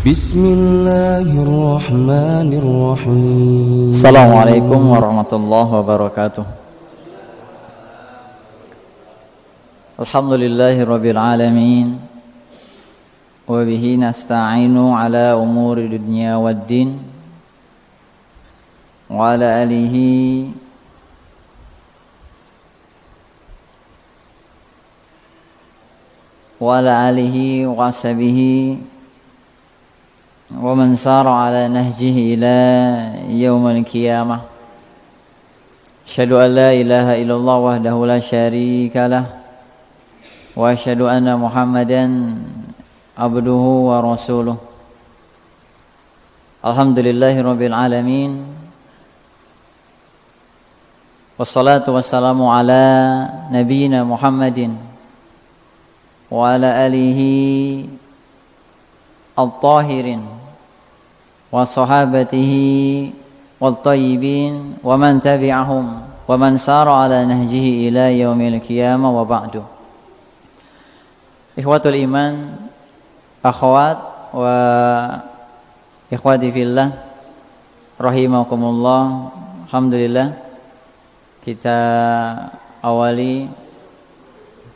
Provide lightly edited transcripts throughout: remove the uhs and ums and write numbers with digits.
Bismillahirrahmanirrahim. Assalamualaikum warahmatullahi wabarakatuh. Alhamdulillahirabbil alamin. Wa bihi nasta'inu ala umuri dunya waddin. Wa ala alihi wa sahbihi wa man sara ala nahjihi ila yaumil qiyamah. Asyhadu an la ilaha illallah wahdahu la syarika lah wa asyhadu anna Muhammadan abduhu wa rasuluh. Alhamdulillahirabbil alamin. Wassalatu wassalamu ala nabiyyina Muhammadin wa ala alihi al-tahirin wa sahabatihi wal tayyibin wa man tabi'ahum wa man sara ala nahjihi ila yaumil qiyamah wa ba'du. Ikhwatul iman, akhwat wa ikhwati fillah rahimakumullah. Alhamdulillah kita awali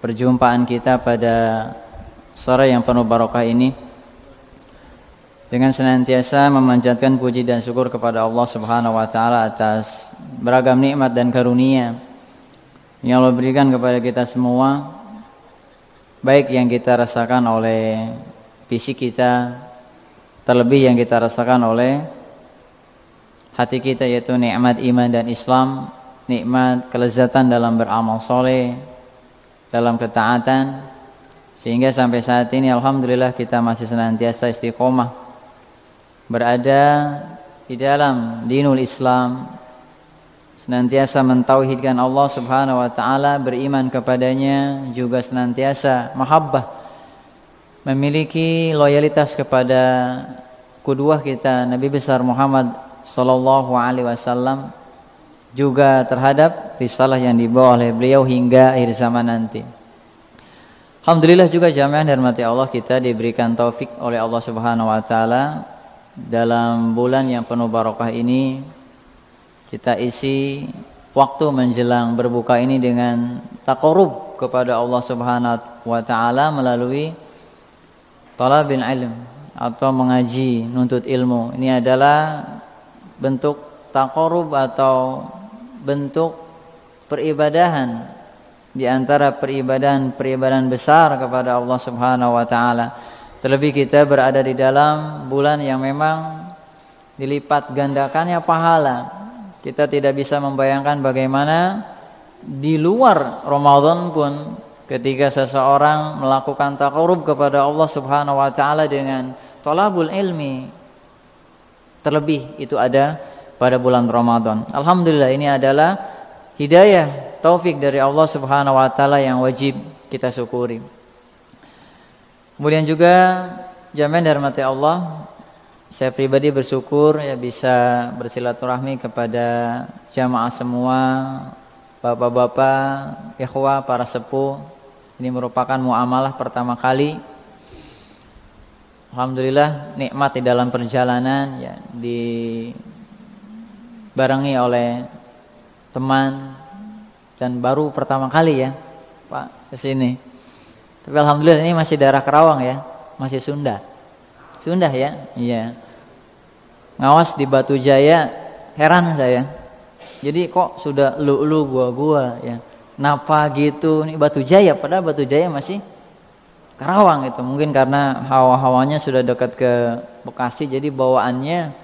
perjumpaan kita pada sore yang penuh barokah ini dengan senantiasa memanjatkan puji dan syukur kepada Allah Subhanahu wa taala atas beragam nikmat dan karunia yang Allah berikan kepada kita semua, baik yang kita rasakan oleh fisik kita, terlebih yang kita rasakan oleh hati kita, yaitu nikmat iman dan Islam, nikmat kelezatan dalam beramal soleh, dalam ketaatan, sehingga sampai saat ini alhamdulillah kita masih senantiasa istiqomah berada di dalam dinul Islam, senantiasa mentauhidkan Allah Subhanahu wa taala, beriman kepadanya, juga senantiasa mahabbah, memiliki loyalitas kepada qudwah kita Nabi besar Muhammad sallallahu alaihi wasallam, juga terhadap risalah yang dibawa oleh beliau hingga akhir zaman nanti. Alhamdulillah juga jamaah dirahmati Allah, kita diberikan taufik oleh Allah Subhanahu wa taala dalam bulan yang penuh barokah ini kita isi waktu menjelang berbuka ini dengan taqarrub kepada Allah Subhanahu wa taala melalui talabil ilm atau mengaji, nuntut ilmu. Ini adalah bentuk taqarrub atau bentuk peribadahan di antara peribadahan besar kepada Allah Subhanahu wa taala. Terlebih kita berada di dalam bulan yang memang dilipat gandakannya pahala. Kita tidak bisa membayangkan bagaimana di luar Ramadan pun ketika seseorang melakukan taqarrub kepada Allah Subhanahu wa taala dengan thalabul ilmi, terlebih itu ada pada bulan Ramadan. Alhamdulillah, ini adalah hidayah, taufik dari Allah Subhanahu wa taala yang wajib kita syukuri. Kemudian juga jamaah dirahmati Allah, saya pribadi bersyukur ya bisa bersilaturahmi kepada jamaah semua, bapak-bapak, ikhwah, para sepuh. Ini merupakan muamalah pertama kali. Alhamdulillah nikmat di dalam perjalanan ya, dibarengi oleh teman, dan baru pertama kali ya Pak kesini. Tapi alhamdulillah ini masih daerah Kerawang ya, masih Sunda ya, iya. Ngawas di Batu Jaya, heran saya. Jadi kok sudah lu gua ya. Napa gitu nih Batu Jaya, padahal Batu Jaya masih Kerawang itu. Mungkin karena hawa-hawanya sudah dekat ke Bekasi, jadi bawaannya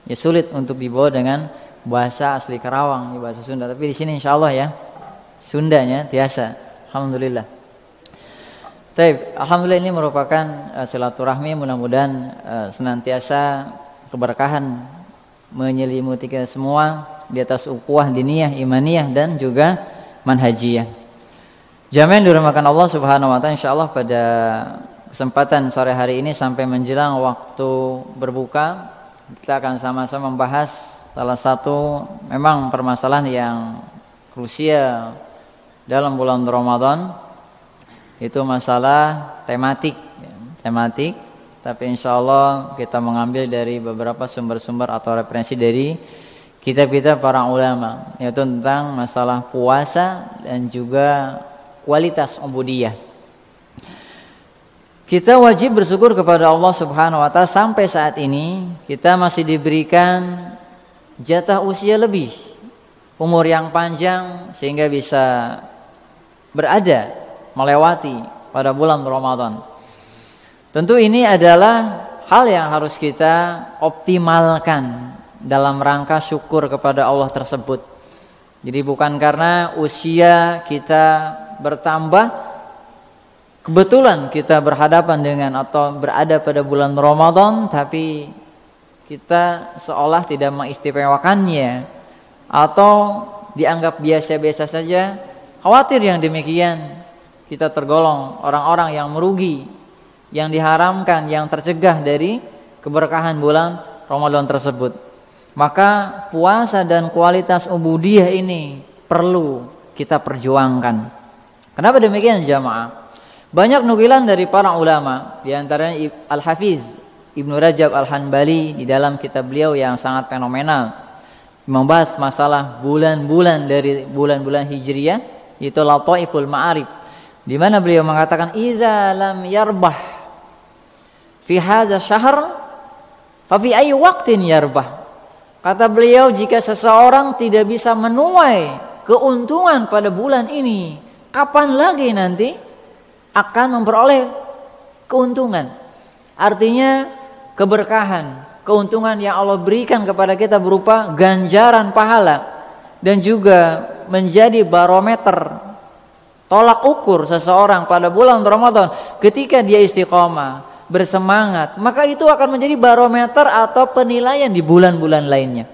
ya sulit untuk dibawa dengan bahasa asli Kerawang, bahasa Sunda. Tapi di sini insyaallah ya Sundanya biasa. Alhamdulillah. Baik, alhamdulillah ini merupakan silaturahmi, mudah-mudahan senantiasa keberkahan menyelimuti kita semua di atas ukhuwah diniyah, imaniyah dan juga manhajiyah. Jamaah yang dirahmati Allah Subhanahu wa taala, insyaallah pada kesempatan sore hari ini sampai menjelang waktu berbuka kita akan sama-sama membahas salah satu memang permasalahan yang krusial dalam bulan Ramadan, itu masalah tematik tapi insya Allah kita mengambil dari beberapa sumber-sumber atau referensi dari kitab-kitab para ulama, yaitu tentang masalah puasa dan juga kualitas ubudiyah. Kita wajib bersyukur kepada Allah Subhanahu wa taala sampai saat ini kita masih diberikan jatah usia lebih, umur yang panjang sehingga bisa berada melewati pada bulan Ramadan. Tentu ini adalah hal yang harus kita optimalkan dalam rangka syukur kepada Allah tersebut. Jadi bukan karena usia kita bertambah, kebetulan kita berhadapan dengan atau berada pada bulan Ramadan, tapi kita seolah tidak mengistimewakannya atau dianggap biasa-biasa saja. Khawatir yang demikian kita tergolong orang-orang yang merugi, yang diharamkan, yang tercegah dari keberkahan bulan Ramadan tersebut. Maka puasa dan kualitas ubudiyah ini perlu kita perjuangkan. Kenapa demikian jamaah? Banyak nukilan dari para ulama, di antaranya Al-Hafiz Ibnu Rajab Al-Hanbali di dalam kitab beliau yang sangat fenomenal membahas masalah bulan-bulan dari bulan-bulan Hijriyah, yaitu Lataiful Ma'arif, di mana beliau mengatakan idza lam yarbah fi hadza syahr fa fi ayyi waqtin yarbah. Kata beliau, jika seseorang tidak bisa menuai keuntungan pada bulan ini, kapan lagi nanti akan memperoleh keuntungan? Artinya keberkahan, keuntungan yang Allah berikan kepada kita berupa ganjaran pahala dan juga menjadi barometer tolak ukur seseorang pada bulan Ramadan. Ketika dia istiqomah, bersemangat, maka itu akan menjadi barometer atau penilaian di bulan-bulan lainnya.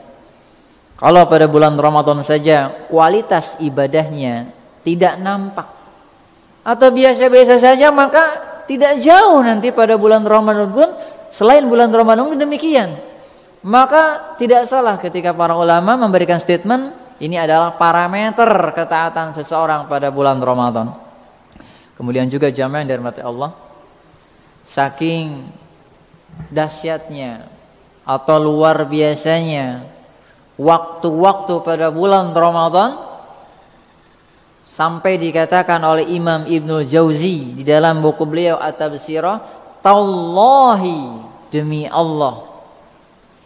Kalau pada bulan Ramadan saja kualitas ibadahnya tidak nampak atau biasa-biasa saja, maka tidak jauh nanti pada bulan Ramadan pun, selain bulan Ramadan pun demikian. Maka tidak salah ketika para ulama memberikan statement ini adalah parameter ketaatan seseorang pada bulan Ramadan. Kemudian juga jamaah yang dirahmati Allah, saking dahsyatnya atau luar biasanya waktu-waktu pada bulan Ramadan, sampai dikatakan oleh Imam Ibnu Jauzi di dalam buku beliau At-Tabsirah, tallahi, demi Allah,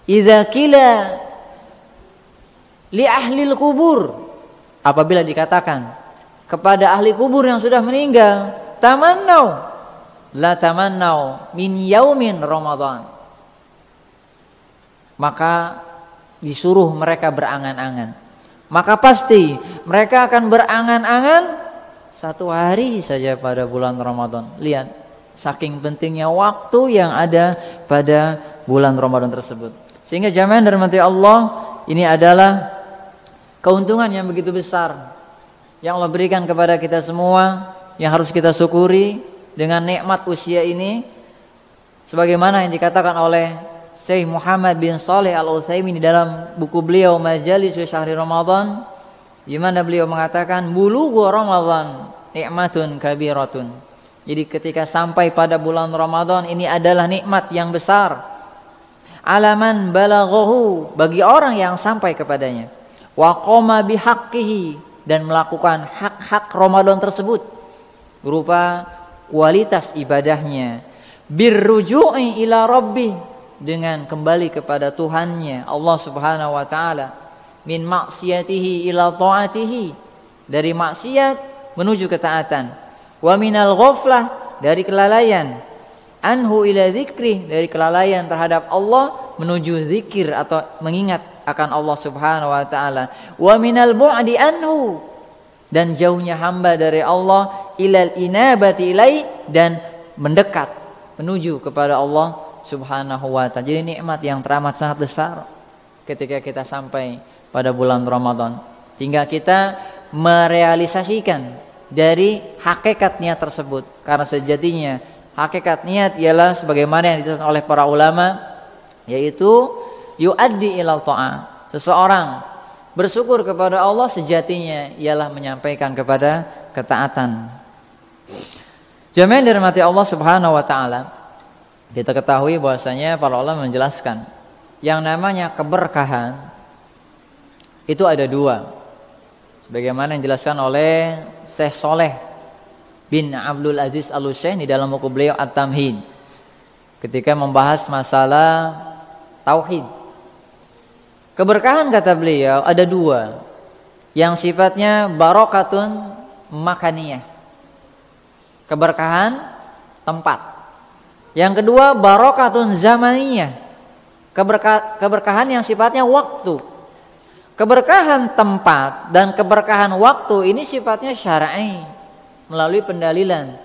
idza qila li ahlil kubur, apabila dikatakan kepada ahli kubur yang sudah meninggal, tamannau la tamannau min yaumin Ramadan, maka disuruh mereka berangan-angan, maka pasti mereka akan berangan-angan satu hari saja pada bulan Ramadan. Lihat saking pentingnya waktu yang ada pada bulan Ramadan tersebut. Sehingga jamaah dirahmati Allah, ini adalah keuntungan yang begitu besar yang Allah berikan kepada kita semua, yang harus kita syukuri dengan nikmat usia ini, sebagaimana yang dikatakan oleh Syekh Muhammad bin Shalih Al-Utsaimin di dalam buku beliau Majalis Syahri Ramadan, di mana beliau mengatakan bulughu Ramadan nikmatun kabiratun. Jadi ketika sampai pada bulan Ramadan ini adalah nikmat yang besar. Alaman balaghahu, bagi orang yang sampai kepadanya. Wa qama bihaqqihi, dan melakukan hak-hak Ramadan tersebut berupa kualitas ibadahnya, birruju'i ila rabbih, dengan kembali kepada Tuhannya Allah Subhanahu wa taala, min maksiatihi ila taatihi, dari maksiat menuju ketaatan, wa minal ghaflah, dari kelalaian, anhu ila dzikri, dari kelalaian terhadap Allah menuju zikir atau mengingat akan Allah Subhanahu wa taala, wa minal bu'di anhu, dan jauhnya hamba dari Allah, ilal inabati ilai, dan mendekat menuju kepada Allah Subhanahu wa ta'ala. Jadi nikmat yang teramat sangat besar ketika kita sampai pada bulan Ramadan. Tinggal kita merealisasikan dari hakikat niat tersebut, karena sejatinya hakikat niat ialah sebagaimana yang dijelaskan oleh para ulama, yaitu yuaddi ilal ta'ah. Seseorang bersyukur kepada Allah sejatinya ialah menyampaikan kepada ketaatan. Jamaah yang dirahmati Allah Subhanahu wa taala, Kita ketahui bahwasanya para ulama menjelaskan yang namanya keberkahan itu ada dua. Sebagaimana yang dijelaskan oleh Syekh Saleh bin Abdul Aziz Al-Utsaimin di dalam buku beliau At-Tamhid ketika membahas masalah tauhid. Keberkahan kata beliau ada dua, yang sifatnya barokatun makaniyah, keberkahan tempat. Yang kedua barokatun zamaniyah, keberkahan yang sifatnya waktu. Keberkahan tempat dan keberkahan waktu ini sifatnya syar'i melalui pendalilan,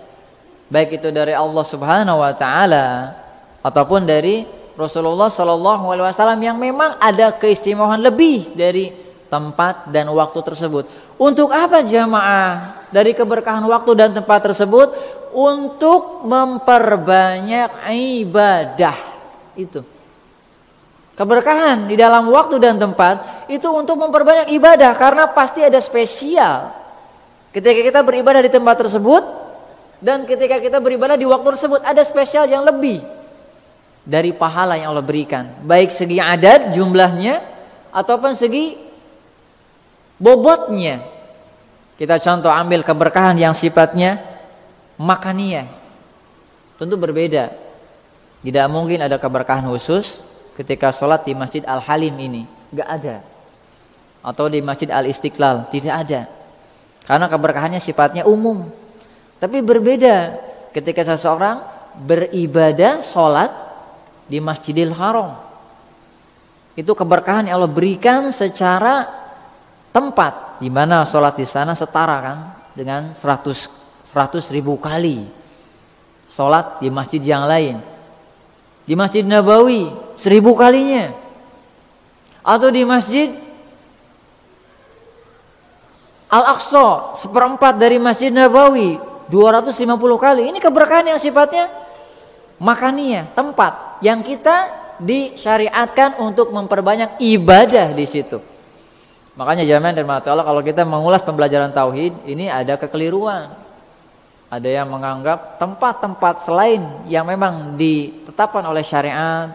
baik itu dari Allah Subhanahu wa taala ataupun dari Rasulullah sallallahu alaihi wasallam, yang memang ada keistimewaan lebih dari tempat dan waktu tersebut. Untuk apa jamaah dari keberkahan waktu dan tempat tersebut? Untuk memperbanyak ibadah. Itu keberkahan di dalam waktu dan tempat itu untuk memperbanyak ibadah, karena pasti ada spesial ketika kita beribadah di tempat tersebut dan ketika kita beribadah di waktu tersebut, ada spesial yang lebih dari pahala yang Allah berikan, baik segi adat jumlahnya ataupun segi bobotnya. Kita contoh ambil keberkahan yang sifatnya makaniyah, tentu berbeda. Tidak mungkin ada keberkahan khusus ketika sholat di Masjid Al-Halim ini, gak ada. Atau di Masjid Al-Istiqlal, tidak ada. Karena keberkahannya sifatnya umum. Tapi berbeda ketika seseorang beribadah sholat di Masjidil Haram. Itu keberkahan yang Allah berikan secara tempat, di mana sholat di sana setara kan dengan 100.000 kali sholat di masjid yang lain. Di Masjid Nabawi 1000 kalinya, atau di Masjid Al-Aqsa 1/4 dari Masjid Nabawi 250 kali. Ini keberkahan yang sifatnya makaniyah, tempat yang kita disyariatkan untuk memperbanyak ibadah di situ. Makanya jamaah dan Allah, kalau kita mengulas pembelajaran tauhid ini ada kekeliruan. Ada yang menganggap tempat-tempat selain yang memang ditetapkan oleh syariat,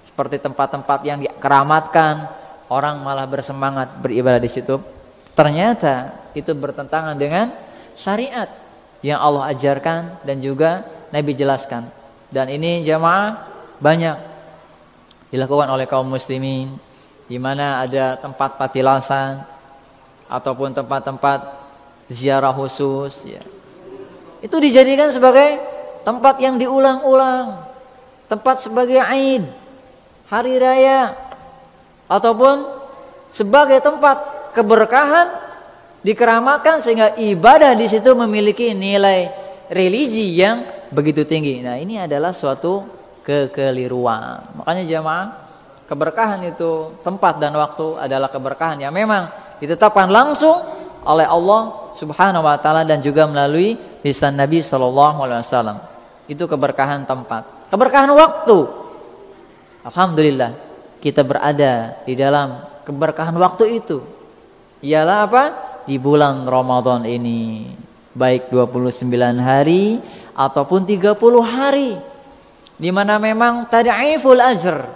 seperti tempat-tempat yang dikeramatkan, orang malah bersemangat beribadah di situ. Ternyata itu bertentangan dengan syariat yang Allah ajarkan dan juga Nabi jelaskan. Dan ini jamaah banyak dilakukan oleh kaum muslimin, di mana ada tempat patilasan ataupun tempat-tempat ziarah khusus ya. Itu dijadikan sebagai tempat yang diulang-ulang, tempat sebagai Aid, hari raya, ataupun sebagai tempat keberkahan, dikeramatkan sehingga ibadah di situ memiliki nilai religi yang begitu tinggi. Nah, ini adalah suatu kekeliruan. Makanya jamaah, keberkahan itu tempat dan waktu adalah keberkahan yang memang ditetapkan langsung oleh Allah Subhanahu wa taala dan juga melalui lisan Nabi sallallahu alaihi wasallam. Itu keberkahan tempat. Keberkahan waktu, alhamdulillah kita berada di dalam keberkahan waktu itu. Ialah apa? Di bulan Ramadan ini, baik 29 hari ataupun 30 hari, di mana memang tad'iful ajr,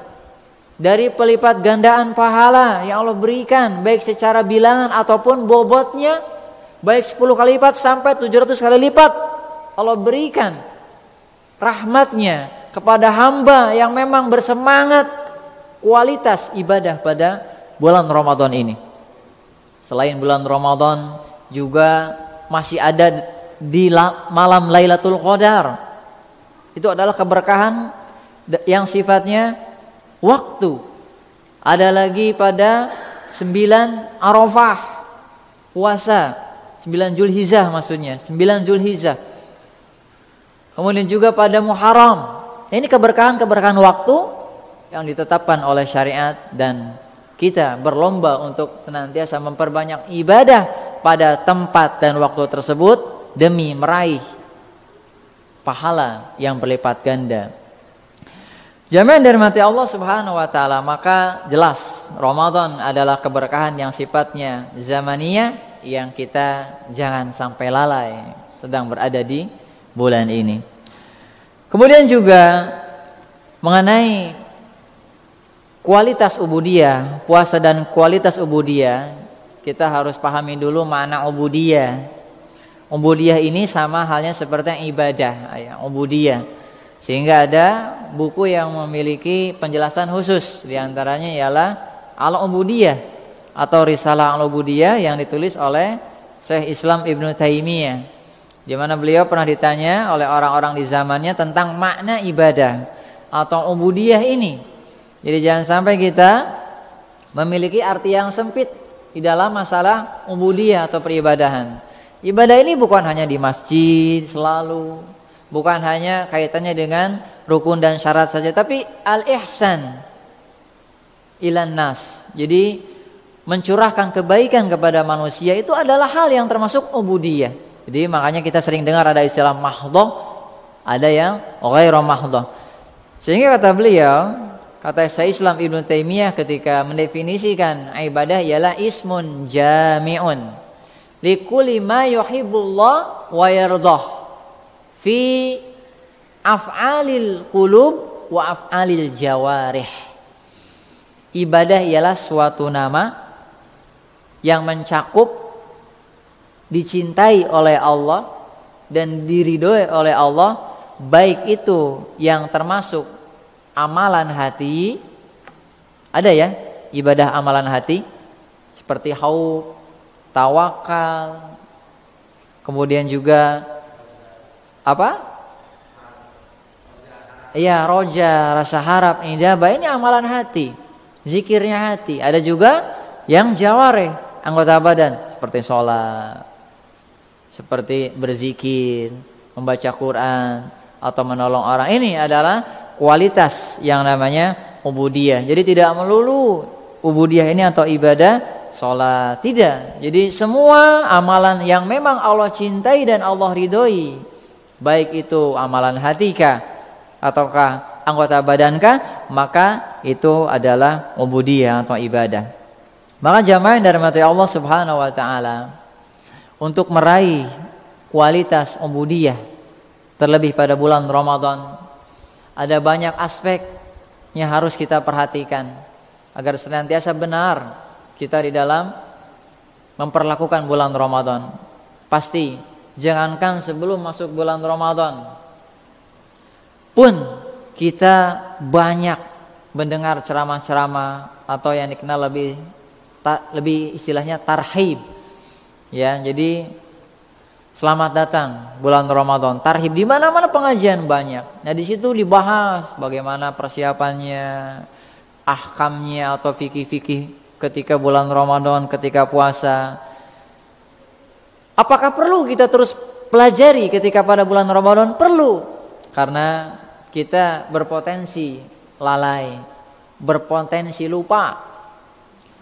dari pelipat gandaan pahala yang Allah berikan, baik secara bilangan ataupun bobotnya, baik 10 kali lipat sampai 700 kali lipat Allah berikan rahmatnya kepada hamba yang memang bersemangat kualitas ibadah pada bulan Ramadan ini. Selain bulan Ramadan juga masih ada di malam Lailatul Qadar. Itu adalah keberkahan yang sifatnya waktu. Ada lagi pada 9 Arafah, puasa 9 Zulhijjah maksudnya, 9 Zulhijjah. Kemudian juga pada Muharram. Ini keberkahan-keberkahan waktu yang ditetapkan oleh syariat, dan kita berlomba untuk senantiasa memperbanyak ibadah pada tempat dan waktu tersebut demi meraih pahala yang berlipat ganda. Jamaah yang dirahmati Allah Subhanahu wa taala, maka jelas Ramadan adalah keberkahan yang sifatnya zamaniyah, yang kita jangan sampai lalai sedang berada di bulan ini. Kemudian juga mengenai kualitas ubudiyah, puasa dan kualitas ubudiyah, kita harus pahami dulu makna ubudiyah. Ubudiyah ini sama halnya seperti ibadah, ya, ubudiyah. Sehingga ada buku yang memiliki penjelasan khusus, diantaranya ialah Al-Ubudiyah atau Risalah Al-Ubudiyah yang ditulis oleh Syekh Islam Ibnu Taimiyah, di mana beliau pernah ditanya oleh orang-orang di zamannya tentang makna ibadah atau ubudiyah ini. Jadi jangan sampai kita memiliki arti yang sempit di dalam masalah ubudiyah atau peribadahan. Ibadah ini bukan hanya di masjid selalu, bukan hanya kaitannya dengan rukun dan syarat saja, tapi al-ihsan ilan nas. Jadi mencurahkan kebaikan kepada manusia itu adalah hal yang termasuk ubudiyah. Jadi makanya kita sering dengar ada istilah mahdhah, ada yang ghairu mahdhah. Sehingga kata beliau, kata Syekh Islam Ibnu Taimiyah ketika mendefinisikan ibadah ialah ismun jami'un likulli ma yuhibbullah wa yardah fi af'alil qulub wa af'alil jawarih. Ibadah ialah suatu nama yang mencakup dicintai oleh Allah dan diridhoi oleh Allah, baik itu yang termasuk amalan hati, ada ya ibadah amalan hati seperti haub, tawakal, kemudian juga apa? Iya, roja, rasa harap, ijabah, ini amalan hati, zikirnya hati. Ada juga yang jawareh, anggota badan, seperti sholat, seperti berzikir, membaca Quran, atau menolong orang. Ini adalah kualitas yang namanya ubudiyah. Jadi tidak melulu ubudiyah ini atau ibadah sholat, tidak. Jadi semua amalan yang memang Allah cintai dan Allah ridhoi, baik itu amalan hatikah ataukah anggota badankah, maka itu adalah ubudiyah atau ibadah. Maka jamaah yang dirahmati Allah Subhanahu wa taala, untuk meraih kualitas ubudiyah terlebih pada bulan Ramadan, ada banyak aspek yang harus kita perhatikan agar senantiasa benar kita di dalam memperlakukan bulan Ramadan. Pasti jangankan sebelum masuk bulan Ramadan pun kita banyak mendengar ceramah-ceramah atau yang dikenal lebih istilahnya tarhib. Ya, jadi selamat datang bulan Ramadan. Tarhib, di mana-mana pengajian banyak. Nah, di situ dibahas bagaimana persiapannya, ahkamnya atau fikih-fikih ketika bulan Ramadan, ketika puasa. Apakah perlu kita terus pelajari ketika pada bulan Ramadan? Perlu. Karena kita berpotensi lalai, berpotensi lupa.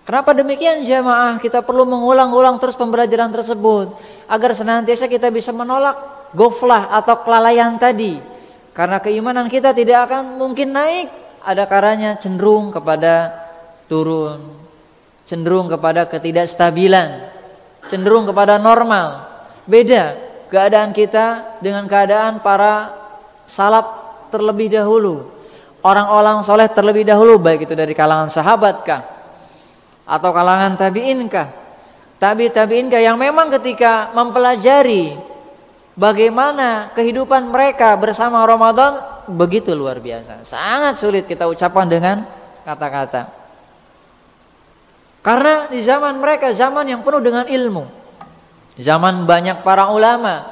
Kenapa demikian jamaah? Kita perlu mengulang-ulang terus pembelajaran tersebut agar senantiasa kita bisa menolak ghaflah atau kelalaian tadi. Karena keimanan kita tidak akan mungkin naik, ada kalanya cenderung kepada turun, cenderung kepada ketidakstabilan, cenderung kepada normal. Beda keadaan kita dengan keadaan para salaf terlebih dahulu, orang-orang soleh terlebih dahulu, baik itu dari kalangan sahabat kah atau kalangan tabi'in kah, tabi'in kah, yang memang ketika mempelajari bagaimana kehidupan mereka bersama Ramadan begitu luar biasa, sangat sulit kita ucapkan dengan kata-kata. Karena di zaman mereka zaman yang penuh dengan ilmu, zaman banyak para ulama,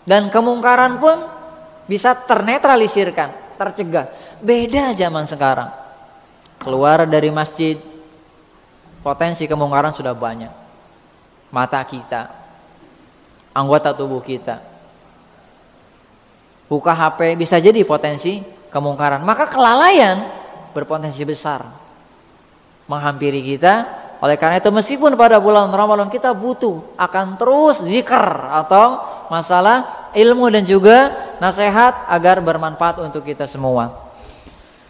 dan kemungkaran pun bisa ternetralisirkan, tercegah. Beda zaman sekarang. Keluar dari masjid, potensi kemungkaran sudah banyak. Mata kita, anggota tubuh kita, buka HP bisa jadi potensi kemungkaran. Maka kelalaian berpotensi besar menghampiri kita. Oleh karena itu meskipun pada bulan Ramadan kita butuh akan terus zikir atau masalah ilmu dan juga nasihat agar bermanfaat untuk kita semua.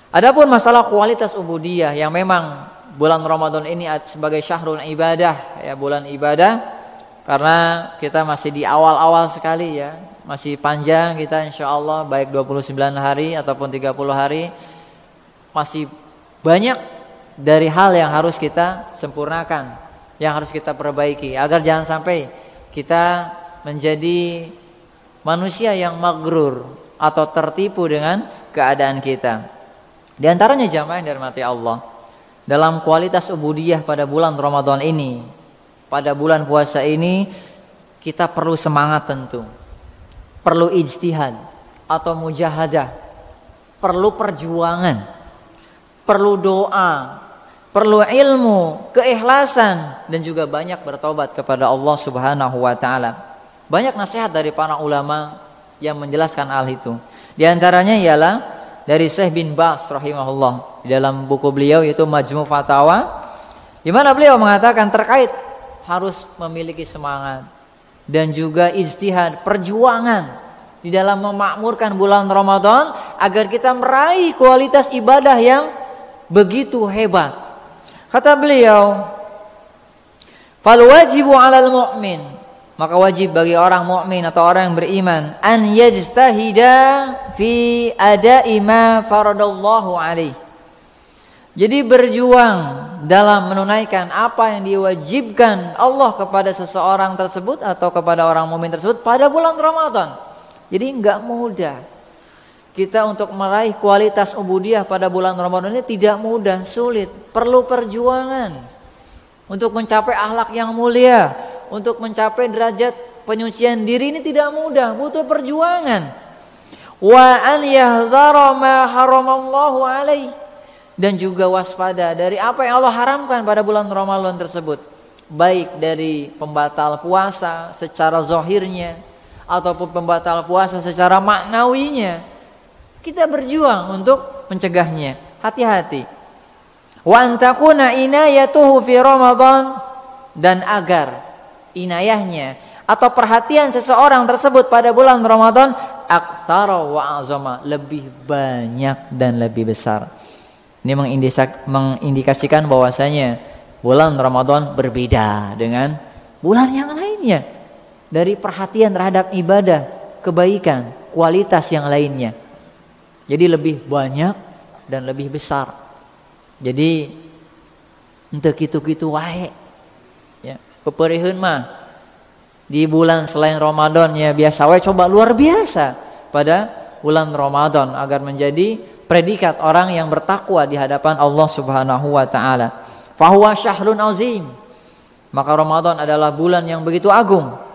Adapun masalah kualitas ubudiyah yang memang bulan Ramadan ini sebagai syahrul ibadah, ya, bulan ibadah, karena kita masih di awal-awal sekali, ya, masih panjang kita insyaallah, baik 29 hari ataupun 30 hari. masih banyak dari hal yang harus kita sempurnakan, yang harus kita perbaiki agar jangan sampai kita menjadi manusia yang magrur atau tertipu dengan keadaan kita. Di antaranya jamaah yang dirahmati Allah, dalam kualitas ubudiyah pada bulan Ramadan ini, pada bulan puasa ini, kita perlu semangat tentu, perlu ijtihad atau mujahadah, perlu perjuangan, perlu doa, perlu ilmu, keikhlasan, dan juga banyak bertobat kepada Allah Subhanahu wa taala. Banyak nasihat dari para ulama yang menjelaskan hal itu. Di antaranya ialah dari Syekh bin Baz rahimahullah di dalam buku beliau yaitu Majmu' Fatawa, di mana beliau mengatakan terkait harus memiliki semangat dan juga ijtihad, perjuangan di dalam memakmurkan bulan Ramadan agar kita meraih kualitas ibadah yang begitu hebat. Kata beliau, "Fal wajibu 'alal mu'min," maka wajib bagi orang mukmin atau orang yang beriman, "an yajtahida fi ada'i ma faradallahu 'alaihi." Jadi berjuang dalam menunaikan apa yang diwajibkan Allah kepada seseorang tersebut atau kepada orang mukmin tersebut pada bulan Ramadan. Jadi enggak mudah. Kita untuk meraih kualitas ubudiyah pada bulan Ramadan ini tidak mudah, sulit, perlu perjuangan. Untuk mencapai akhlak yang mulia, untuk mencapai derajat penyucian diri ini tidak mudah, butuh perjuangan. Wa an yahdhara ma haramallahu alaihi, dan juga waspada dari apa yang Allah haramkan pada bulan Ramadan tersebut, baik dari pembatal puasa secara zahirnya ataupun pembatal puasa secara maknawinya. Kita berjuang untuk mencegahnya. Hati-hati. Wa antakuna inayatuhu fi Ramadan, dan agar inayahnya atau perhatian seseorang tersebut pada bulan Ramadan aktsara wa azama, lebih banyak dan lebih besar. Ini mengindikasikan bahwasanya bulan Ramadan berbeda dengan bulan yang lainnya dari perhatian terhadap ibadah, kebaikan, kualitas yang lainnya. Jadi lebih banyak dan lebih besar. Jadi untuk kitu-kitu wae. Ya, peperihun mah di bulan selain Ramadan ya biasa wae, coba luar biasa pada bulan Ramadan agar menjadi predikat orang yang bertakwa di hadapan Allah Subhanahu wa taala. Fahuwa syahrun azim. Maka Ramadan adalah bulan yang begitu agung.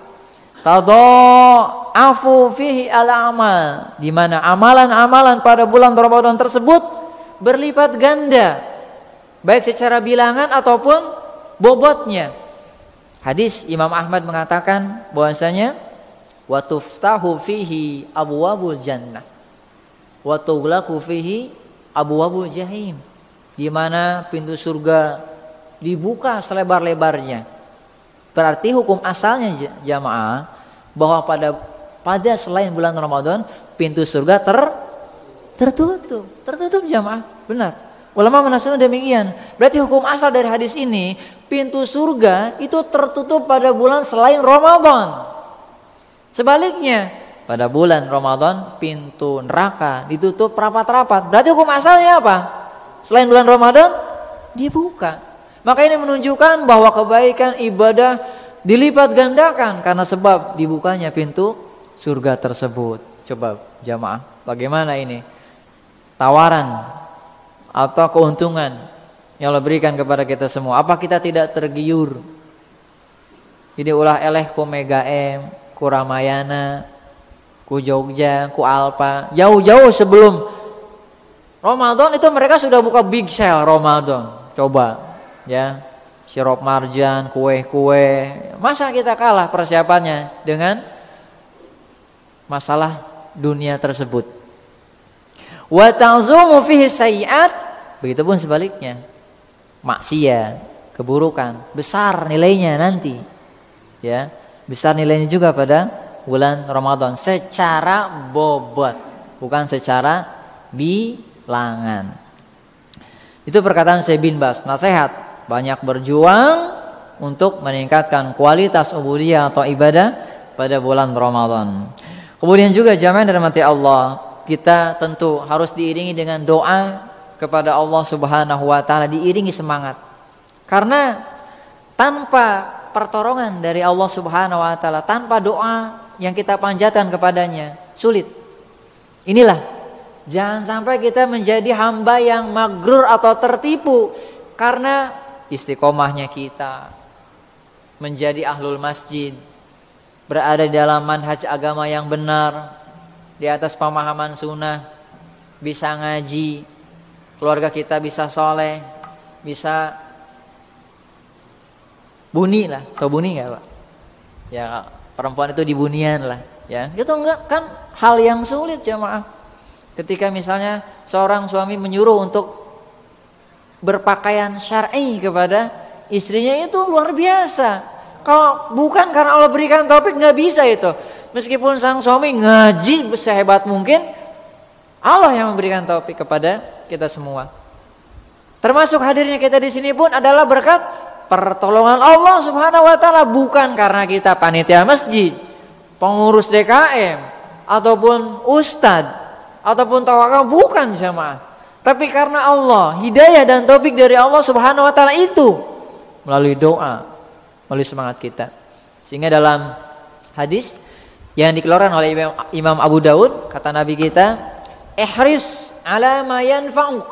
Tadha'afu fihi al-amal, di mana amalan-amalan pada bulan Ramadan tersebut berlipat ganda, baik secara bilangan ataupun bobotnya. Hadis Imam Ahmad mengatakan bahwasanya wa tuftahu fihi abwabul jannah wa tughlaqu fihi abwabul jahim, di mana pintu surga dibuka selebar-lebarnya. Berarti hukum asalnya jamaah bahwa pada selain bulan Ramadan pintu surga tertutup jamaah. Benar. Ulama menafsirkan demikian. Berarti hukum asal dari hadis ini, pintu surga itu tertutup pada bulan selain Ramadan. Sebaliknya, pada bulan Ramadan pintu neraka ditutup rapat-rapat. Berarti hukum asalnya apa? Selain bulan Ramadan dibuka. Maka ini menunjukkan bahwa kebaikan ibadah dilipat gandakan karena sebab dibukanya pintu surga tersebut. Coba jamaah, bagaimana ini tawaran atau keuntungan yang Allah berikan kepada kita semua? Apa kita tidak tergiur? Jadi ulah eleh ku Mega M, ku Ramayana, ku Jogja, ku Alfa, jauh-jauh sebelum Ramadan itu mereka sudah buka big sale Ramadan. Coba ya, sirup marjan, kue-kue. Masa kita kalah persiapannya dengan masalah dunia tersebut? Wa ta'zumu fihi sayyi'at, begitupun sebaliknya. Maksiat, keburukan, besar nilainya nanti. Ya, besar nilainya juga pada bulan Ramadan secara bobot, bukan secara bilangan. Itu perkataan Syekh bin Baz. Nasihat, banyak berjuang untuk meningkatkan kualitas ubudiyah atau ibadah pada bulan Ramadan. Kemudian juga jamaah yang dirahmati Allah, kita tentu harus diiringi dengan doa kepada Allah Subhanahu wa taala, diiringi semangat. Karena tanpa pertolongan dari Allah Subhanahu wa taala, tanpa doa yang kita panjatkan kepadanya, sulit. Inilah, jangan sampai kita menjadi hamba yang magrur atau tertipu karena istiqomahnya kita menjadi ahlul masjid, berada di dalam manhaj agama yang benar, di atas pemahaman sunnah, bisa ngaji, keluarga kita bisa soleh, bisa buni lah. Tahu buni nggak, Pak? Ya, perempuan itu dibunian lah, ya. Itu enggak kan hal yang sulit, jamaah. Ketika misalnya seorang suami menyuruh untuk berpakaian syar'i kepada istrinya, itu luar biasa. Kalau bukan karena Allah berikan taufik, nggak bisa itu. Meskipun sang suami ngaji sehebat mungkin, Allah yang memberikan taufik kepada kita semua. Termasuk hadirnya kita di sini pun adalah berkat pertolongan Allah Subhanahu wa taala, bukan karena kita panitia masjid, pengurus DKM, ataupun ustadz, ataupun tawakal, bukan jamaah. Tapi karena Allah, hidayah dan taufik dari Allah Subhanahu wa taala itu melalui doa, melalui semangat kita. Sehingga dalam hadis yang dikeluarkan oleh Imam Abu Daud, kata Nabi kita, ihris ala ma yanfa'uk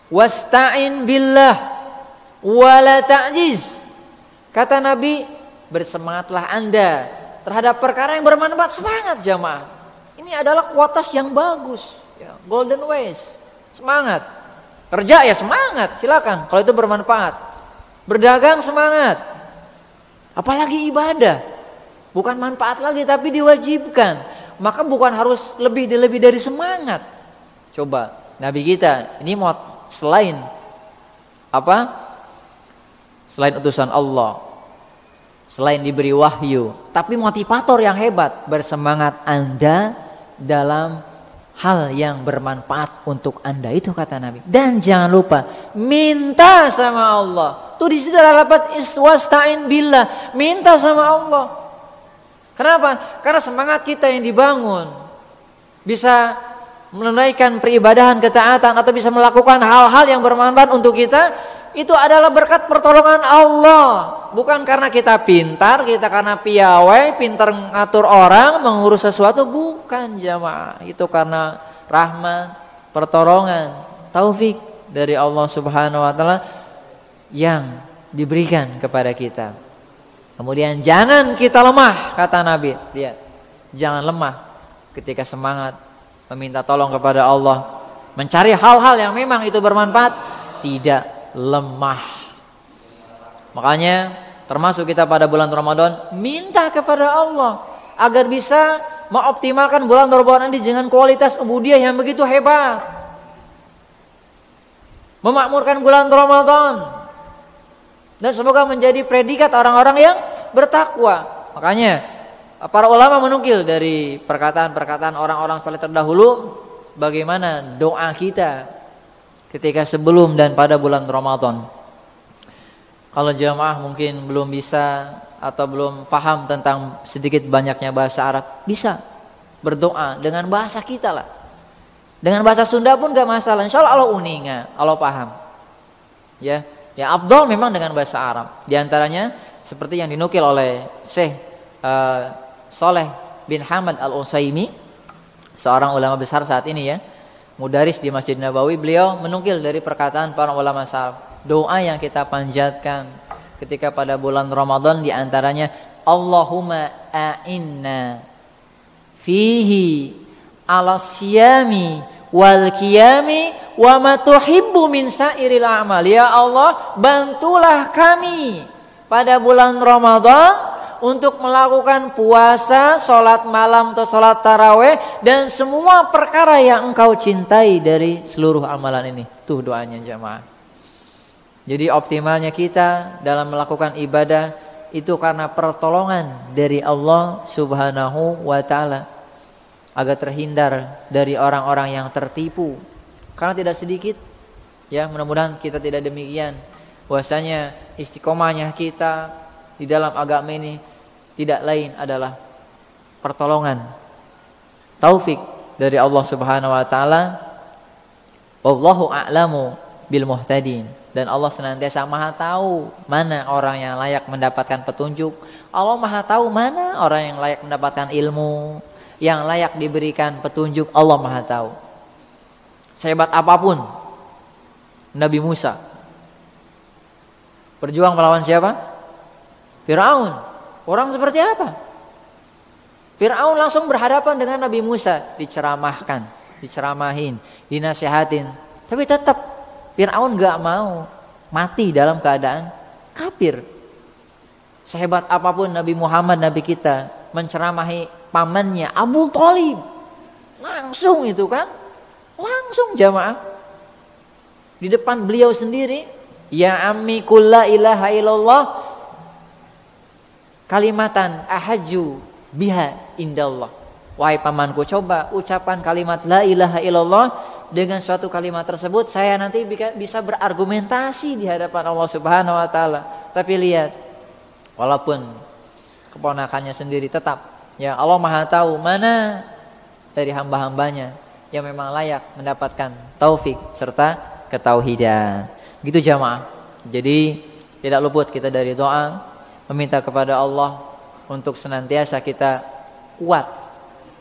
wasta'in billah wala ta'jiz. Kata Nabi, bersemangatlah Anda terhadap perkara yang bermanfaat. Semangat jamaah. Ini adalah kualitas yang bagus, ya, golden ways. Semangat. Kerja ya semangat, silakan kalau itu bermanfaat. Berdagang semangat. Apalagi ibadah, bukan manfaat lagi tapi diwajibkan, maka bukan harus lebih dari semangat. Coba Nabi kita ini mau selain apa? Selain utusan Allah, selain diberi wahyu, tapi motivator yang hebat. Bersemangat Anda dalam hal yang bermanfaat untuk Anda, itu kata Nabi. Dan jangan lupa minta sama Allah. Tuh di situ ada lafaz wasta'in billah, minta sama Allah. Kenapa? Karena semangat kita yang dibangun bisa menunaikan peribadahan, ketaatan, atau bisa melakukan hal-hal yang bermanfaat untuk kita, itu adalah berkat pertolongan Allah. Bukan karena kita pintar, kita karena piawai, pintar ngatur orang, mengurus sesuatu, bukan jamaah. Itu karena rahmat, pertolongan, taufik dari Allah Subhanahu wa taala yang diberikan kepada kita. Kemudian jangan kita lemah, kata Nabi. Lihat, jangan lemah ketika semangat meminta tolong kepada Allah, mencari hal-hal yang memang itu bermanfaat, tidak lemah. Makanya termasuk kita pada bulan Ramadan, minta kepada Allah agar bisa mengoptimalkan bulan Ramadan ini dengan kualitas ubudiyah yang begitu hebat, memakmurkan bulan Ramadan, dan semoga menjadi predikat orang-orang yang bertakwa. Makanya para ulama menukil dari perkataan-perkataan orang-orang saleh terdahulu bagaimana doa kita ketika sebelum dan pada bulan Ramadan. Kalau jamaah mungkin belum bisa atau belum paham tentang sedikit banyaknya bahasa Arab, bisa berdoa dengan bahasa kita lah. Dengan bahasa Sunda pun gak masalah. Insya Allah uninga, Allah paham. Ya, afdol memang dengan bahasa Arab. Di antaranya seperti yang dinukil oleh Syekh Saleh bin Hamad Al-Utsaimin, seorang ulama besar saat ini ya, mudaris di Masjid Nabawi. Beliau menukil dari perkataan para ulama salaf, doa yang kita panjatkan ketika pada bulan Ramadan, di antaranya Allahumma a'inna fihi ala siyami wal qiyami wa ma tuhibbu min sairil a'mal. Ya Allah, bantulah kami pada bulan Ramadan untuk melakukan puasa, sholat malam atau sholat taraweh, dan semua perkara yang engkau cintai dari seluruh amalan ini. Tuh doanya jamaah. Jadi optimalnya kita dalam melakukan ibadah itu karena pertolongan dari Allah Subhanahu wa ta'ala, agar terhindar dari orang-orang yang tertipu. Karena tidak sedikit, ya mudah-mudahan kita tidak demikian, bahwasanya istiqomahnya kita di dalam agama ini tidak lain adalah pertolongan, taufik dari Allah Subhanahu wa ta'ala Wallahu a'lamu bil muhtadin. Dan Allah senantiasa maha tahu mana orang yang layak mendapatkan petunjuk. Allah maha tahu mana orang yang layak mendapatkan ilmu, yang layak diberikan petunjuk. Allah maha tahu. Sehebat apapun Nabi Musa berjuang melawan siapa? Firaun. Orang seperti apa? Firaun langsung berhadapan dengan Nabi Musa, diceramahkan, diceramahin, dinasihatin. Tapi tetap Firaun gak mau mati dalam keadaan kafir. Sehebat apapun Nabi Muhammad, Nabi kita, menceramahi pamannya Abu Thalib, langsung itu kan, langsung jamaah di depan beliau sendiri, ya ammi kulla ilaha illallah kalimatan ahaju biha indallah. Wahai pamanku, coba ucapkan kalimat la ilaha illallah. Dengan suatu kalimat tersebut saya nanti bisa berargumentasi di hadapan Allah Subhanahu wa taala. Tapi lihat, walaupun keponakannya sendiri, tetap ya Allah maha tahu mana dari hamba-hambanya yang memang layak mendapatkan taufik serta ketauhidan. Gitu jamaah. Jadi tidak luput kita dari doa, meminta kepada Allah untuk senantiasa kita kuat,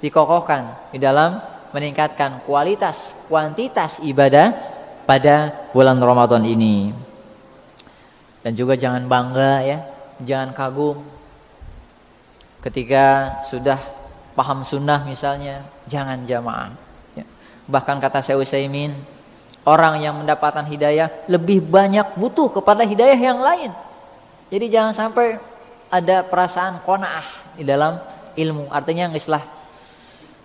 dikokohkan di dalam meningkatkan kualitas, kuantitas ibadah pada bulan Ramadan ini. Dan juga jangan bangga ya, jangan kagum ketika sudah paham sunnah misalnya, jangan jamaah ya. Bahkan kata Syekh Utsaimin, orang yang mendapatkan hidayah lebih banyak butuh kepada hidayah yang lain. Jadi jangan sampai ada perasaan qanaah di dalam ilmu. Artinya ngislah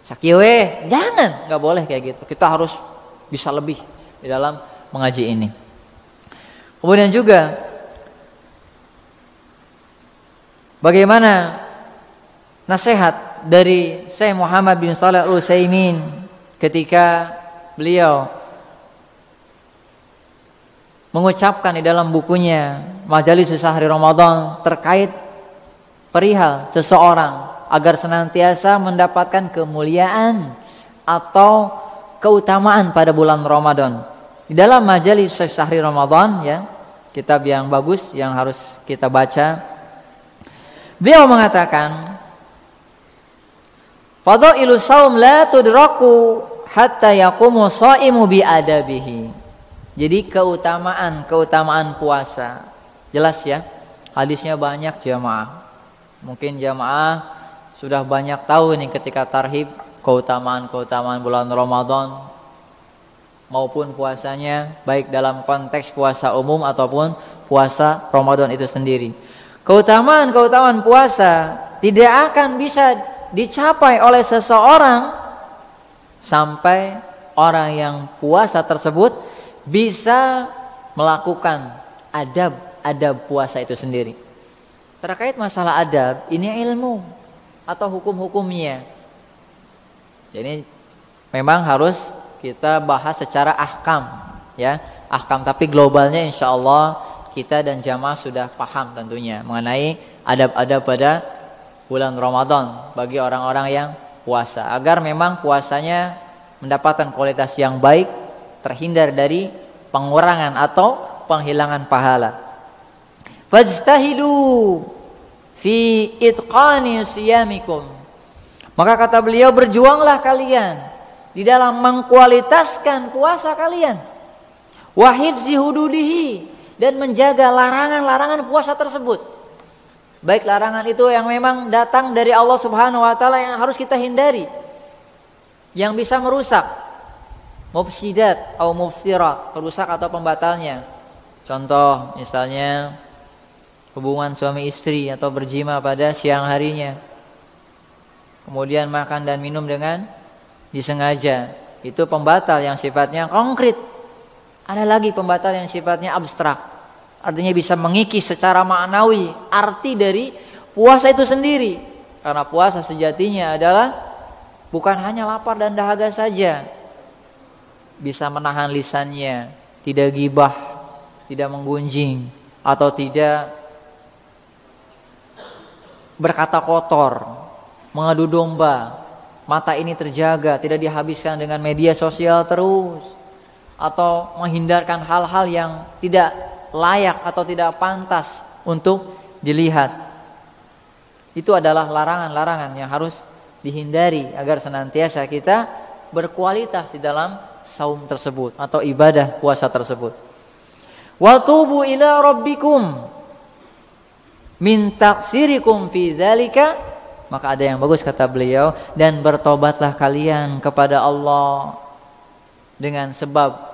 sakiwe, jangan, nggak boleh kayak gitu. Kita harus bisa lebih di dalam mengaji ini. Kemudian juga bagaimana nasihat dari Syekh Muhammad bin Shalih Al-Utsaimin ketika beliau mengucapkan di dalam bukunya Majalis Sahri Ramadan terkait perihal seseorang agar senantiasa mendapatkan kemuliaan atau keutamaan pada bulan Ramadan. Di dalam Majalis Sahri Ramadan ya, kitab yang bagus yang harus kita baca, beliau mengatakan fadailus shaum la tudraku hatta yaqumu shaimu bi adabihi. Jadi keutamaan puasa. Jelas ya, hadisnya banyak jamaah. Mungkin jamaah sudah banyak tahu nih ketika tarhib keutamaan bulan Ramadan maupun puasanya, baik dalam konteks puasa umum ataupun puasa Ramadan itu sendiri. Keutamaan puasa tidak akan bisa dicapai oleh seseorang sampai orang yang puasa tersebut bisa melakukan adab puasa itu sendiri. Terkait masalah adab, ini ilmu atau hukum-hukumnya. Jadi memang harus kita bahas secara ahkam ya, ahkam, tapi globalnya insya Allah kita dan jamaah sudah paham tentunya mengenai adab-adab pada bulan Ramadan bagi orang-orang yang puasa, agar memang puasanya mendapatkan kualitas yang baik, terhindar dari pengurangan atau penghilangan pahala. Fajtahidu fi itqani siyamikum. Maka kata beliau, berjuanglah kalian di dalam mengkualitaskan puasa kalian. Wa hifzi hududihi, dan menjaga larangan-larangan puasa tersebut. Baik larangan itu yang memang datang dari Allah Subhanahu wa taala yang harus kita hindari, yang bisa merusak, mufsidat atau mufsirat, perusak atau pembatalnya. Contoh misalnya hubungan suami istri atau berjima pada siang harinya, kemudian makan dan minum dengan disengaja, itu pembatal yang sifatnya konkret. Ada lagi pembatal yang sifatnya abstrak, artinya bisa mengikis secara maknawi arti dari puasa itu sendiri. Karena puasa sejatinya adalah bukan hanya lapar dan dahaga saja, bisa menahan lisannya, tidak gibah, tidak menggunjing, atau tidak berkata kotor, mengadu domba. Mata ini terjaga, tidak dihabiskan dengan media sosial terus. atau menghindarkan hal-hal yang tidak layak atau tidak pantas untuk dilihat. Itu adalah larangan-larangan yang harus dihindari agar senantiasa kita berkualitas di dalam saum tersebut atau ibadah puasa tersebut. Wa tubu ila rabbikum min taqsirikum fi dzalika, maka ada yang bagus kata beliau, dan bertobatlah kalian kepada Allah dengan sebab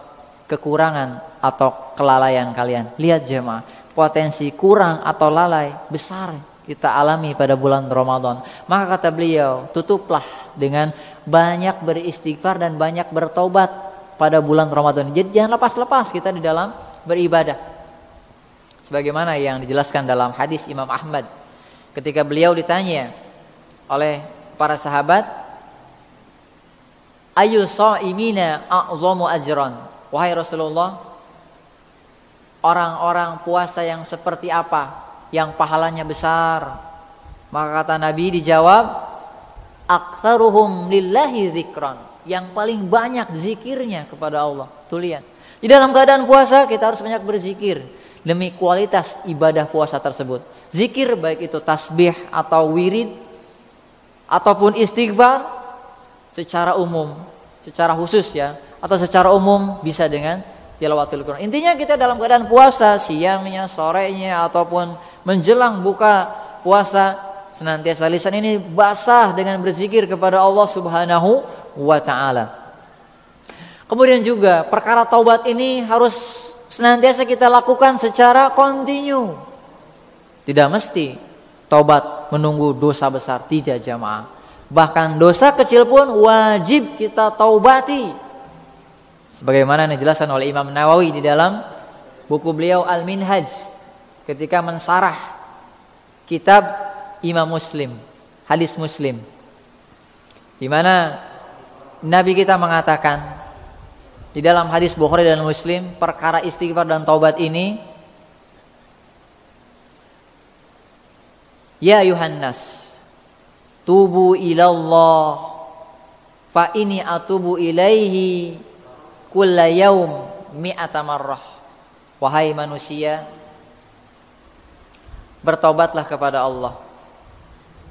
kekurangan atau kelalaian kalian. Lihat jemaah, potensi kurang atau lalai besar kita alami pada bulan Ramadan. Maka kata beliau, tutuplah dengan banyak beristighfar dan banyak bertobat pada bulan Ramadan. Jadi jangan lepas-lepas kita di dalam beribadah. Sebagaimana yang dijelaskan dalam hadis Imam Ahmad ketika beliau ditanya oleh para sahabat, ayu shaimina a'zamu ajran, wahai Rasulullah, orang-orang puasa yang seperti apa yang pahalanya besar? Maka kata Nabi dijawab, aktsaruhum lillahi dzikran, yang paling banyak zikirnya kepada Allah. Tuh lihat, di dalam keadaan puasa kita harus banyak berzikir demi kualitas ibadah puasa tersebut. Zikir baik itu tasbih atau wirid ataupun istighfar secara umum, secara khusus ya, atau secara umum bisa dengan tilawatul Quran. Intinya kita dalam keadaan puasa, siangnya, sorenya ataupun menjelang buka puasa, senantiasa lisan ini basah dengan berzikir kepada Allah Subhanahu wa taala. Kemudian juga perkara taubat ini harus senantiasa kita lakukan secara kontinu. Tidak mesti taubat menunggu dosa besar, tidak jamaah. Bahkan dosa kecil pun wajib kita taubati. Sebagaimana yang dijelaskan oleh Imam Nawawi di dalam buku beliau Al-Minhaj ketika mensarah kitab Imam Muslim, hadis Muslim, di mana Nabi kita mengatakan di dalam hadis Bukhari dan Muslim, perkara istighfar dan taubat ini, ya ayuhan nas, tubu ilallah fa ini atubu ilaihi kulla yaum mi'ata marrah. Wahai manusia, bertobatlah kepada Allah,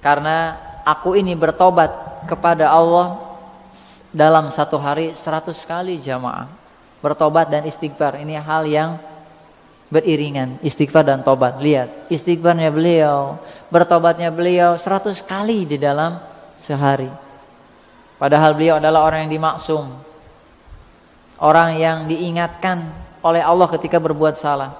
karena aku ini bertobat kepada Allah dalam satu hari 100 kali jamaah. Bertobat dan istighfar ini hal yang beriringan, istighfar dan tobat. Lihat, istighfarnya beliau, bertobatnya beliau 100 kali di dalam sehari. Padahal beliau adalah orang yang dimaksum, orang yang diingatkan oleh Allah ketika berbuat salah.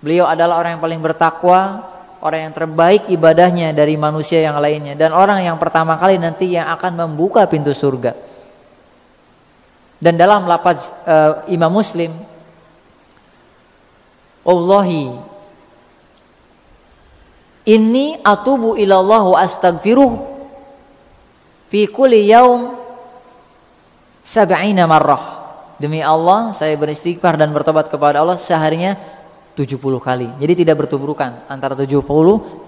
Beliau adalah orang yang paling bertakwa, orang yang terbaik ibadahnya dari manusia yang lainnya, dan orang yang pertama kali nanti yang akan membuka pintu surga. Dan dalam lafaz Imam Muslim, wallahi inni atubu ilallah wa astaghfiruh fi kulli yaum 70 marrah. Demi Allah, saya beristighfar dan bertobat kepada Allah seharinya 70 kali. Jadi tidak bertuburukan antara 70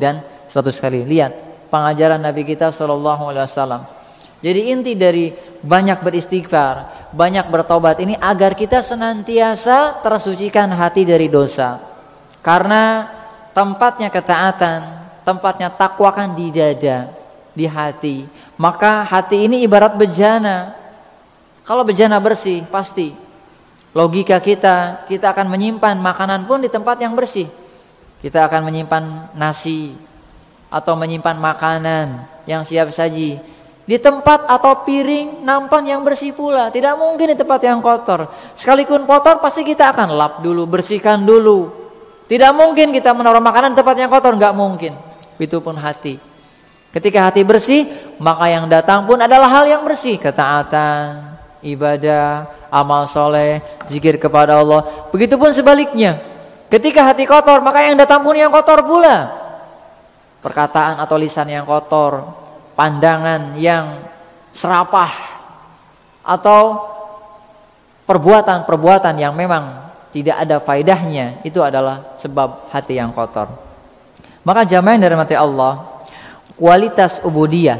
dan 100 kali. Lihat pengajaran Nabi kita sallallahu alaihi wasallam. Jadi inti dari banyak beristighfar, banyak bertobat ini agar kita senantiasa tersucikan hati dari dosa. Karena tempatnya ketaatan, tempatnya takwa kan di dada, di hati. Maka hati ini ibarat bejana. Kalau bejana bersih, pasti logika kita akan menyimpan makanan pun di tempat yang bersih. Kita akan menyimpan nasi atau menyimpan makanan yang siap saji di tempat atau piring nampan yang bersih pula. Tidak mungkin di tempat yang kotor. Sekalipun kotor pasti kita akan lap dulu, bersihkan dulu. Tidak mungkin kita menaruh makanan di tempat yang kotor, nggak mungkin. Itu pun hati. Ketika hati bersih, maka yang datang pun adalah hal yang bersih, ketaatan, ibadah, amal soleh, zikir kepada Allah. Begitupun sebaliknya, ketika hati kotor, maka yang datang pun yang kotor pula. Perkataan atau lisan yang kotor, pandangan yang serapah, atau perbuatan-perbuatan yang memang tidak ada faedahnya, itu adalah sebab hati yang kotor. Maka jamaah yang dirahmati Allah, kualitas ubudiyah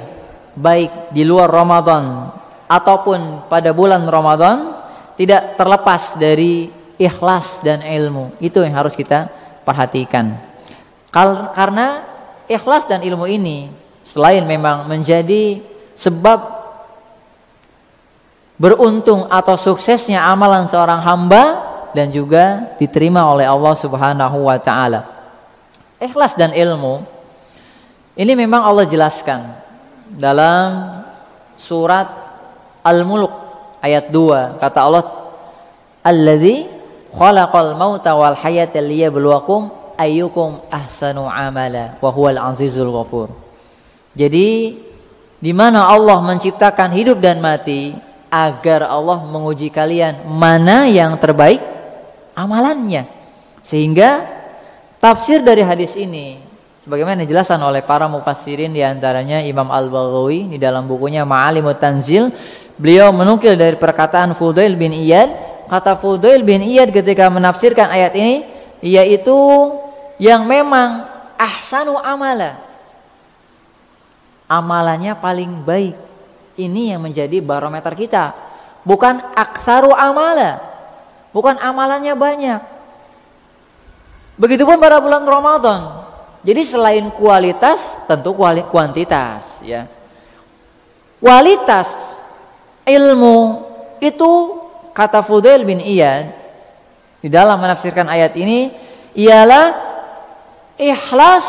baik di luar Ramadan ataupun pada bulan Ramadan tidak terlepas dari ikhlas dan ilmu. Itu yang harus kita perhatikan. Karena ikhlas dan ilmu ini selain memang menjadi sebab beruntung atau suksesnya amalan seorang hamba dan juga diterima oleh Allah Subhanahu wa taala. Ikhlas dan ilmu ini memang Allah jelaskan dalam surat Al-Mulk ayat 2. Kata Allah, "Alladzi khalaqal mauta wal hayata liyabluwakum ayyukum ahsanu amala wa huwal azizul ghafur." Jadi di mana Allah menciptakan hidup dan mati agar Allah menguji kalian mana yang terbaik amalannya. Sehingga tafsir dari hadis ini sebagaimana dijelaskan oleh para mufassirin, di antaranya Imam Al-Baghawi di dalam bukunya Ma'alimut Tanzil, beliau menukil dari perkataan Fudail bin Iyad. Kata Fudail bin Iyad ketika menafsirkan ayat ini, yaitu yang memang ahsanu amala, amalannya paling baik. Ini yang menjadi barometer kita, bukan aktsaru amala, bukan amalannya banyak. Begitupun pada bulan Ramadan. Jadi selain kualitas, tentu kuantitas, ya. Kualitas ilmu itu kata Fudail bin Iyad di dalam menafsirkan ayat ini ialah ikhlas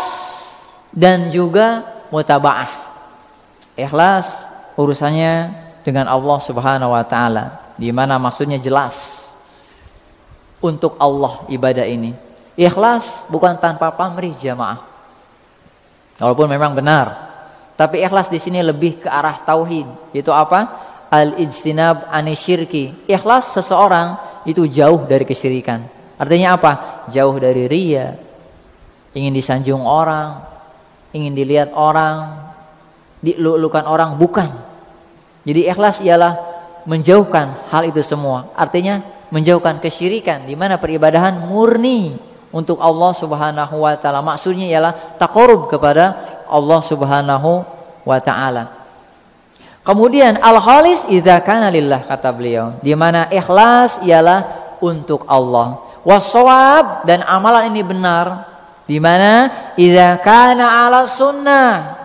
dan juga mutabaah. Ikhlas urusannya dengan Allah Subhanahu wa taala, di mana maksudnya jelas untuk Allah ibadah ini. Ikhlas bukan tanpa pamrih jamaah. Walaupun memang benar, tapi ikhlas di sini lebih ke arah tauhid. Itu apa? Al-ijtinab anisyirki. Ikhlas seseorang itu jauh dari kesyirikan. Artinya apa? Jauh dari riya, ingin disanjung orang, ingin dilihat orang, dilulukan orang, bukan. Jadi ikhlas ialah menjauhkan hal itu semua. Artinya menjauhkan kesyirikan, di mana peribadahan murni untuk Allah Subhanahu wa taala. Maksudnya ialah taqarrub kepada Allah Subhanahu wa taala. Kemudian al-khalis idza kana lillah, kata beliau, di mana ikhlas ialah untuk Allah. Was-shawab, dan amalan ini benar, di mana idza kana ala sunnah,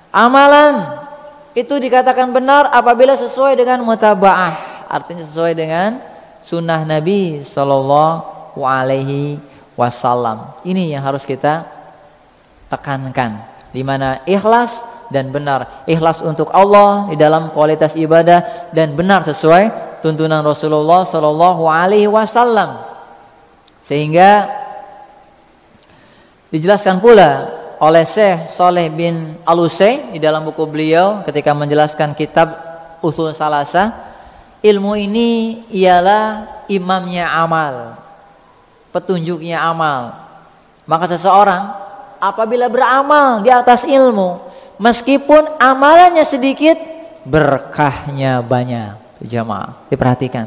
amalan itu dikatakan benar apabila sesuai dengan mutabaah, artinya sesuai dengan sunnah Nabi Sallallahu Alaihi Wasallam. Ini yang harus kita tekankan, di mana ikhlas dan benar. Ikhlas untuk Allah di dalam kualitas ibadah dan benar sesuai tuntunan Rasulullah Sallallahu Alaihi Wasallam. Sehingga dijelaskan pula oleh Syekh Saleh bin Al-Utsaimin di dalam buku beliau ketika menjelaskan kitab Ushul Salasah, ilmu ini ialah imamnya amal, petunjuknya amal. Maka seseorang apabila beramal di atas ilmu, meskipun amalannya sedikit, berkahnya banyak. Jamaah, diperhatikan.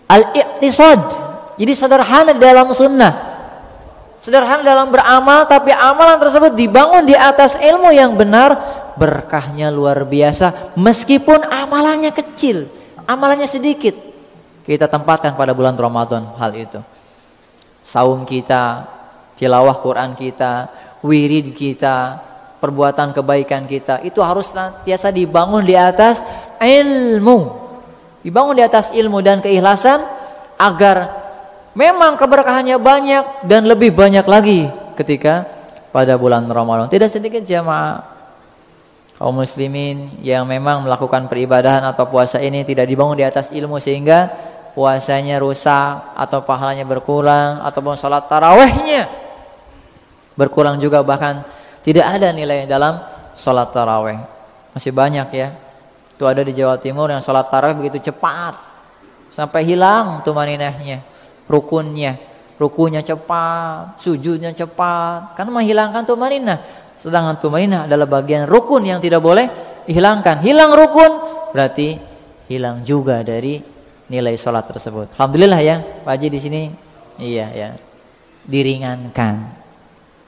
Al-iqtisad, jadi sederhana dalam sunnah, sederhana dalam beramal, tapi amalan tersebut dibangun di atas ilmu yang benar, berkahnya luar biasa. Meskipun amalannya kecil, amalannya sedikit, kita tempatkan pada bulan Ramadan hal itu. Saum kita, tilawah Quran kita, wirid kita, perbuatan kebaikan kita, itu harus senantiasa dibangun di atas ilmu, dibangun di atas ilmu dan keikhlasan, agar memang keberkahannya banyak dan lebih banyak lagi ketika pada bulan Ramadan. Tidak sedikit jamaah kaum muslimin yang memang melakukan peribadahan atau puasa ini tidak dibangun di atas ilmu, sehingga puasanya rusak atau pahalanya berkurang, ataupun salat tarawihnya berkurang juga, bahkan tidak ada nilai dalam salat tarawih. Masih banyak ya, itu ada di Jawa Timur yang salat tarawih begitu cepat sampai hilang tumaninahnya, rukunnya cepat, sujudnya cepat, karena menghilangkan tumaninah. Sedangkan tumaninah adalah bagian rukun yang tidak boleh dihilangkan. Hilang rukun berarti hilang juga dari nilai sholat tersebut. Alhamdulillah ya, Pak Haji di sini, iya ya, diringankan.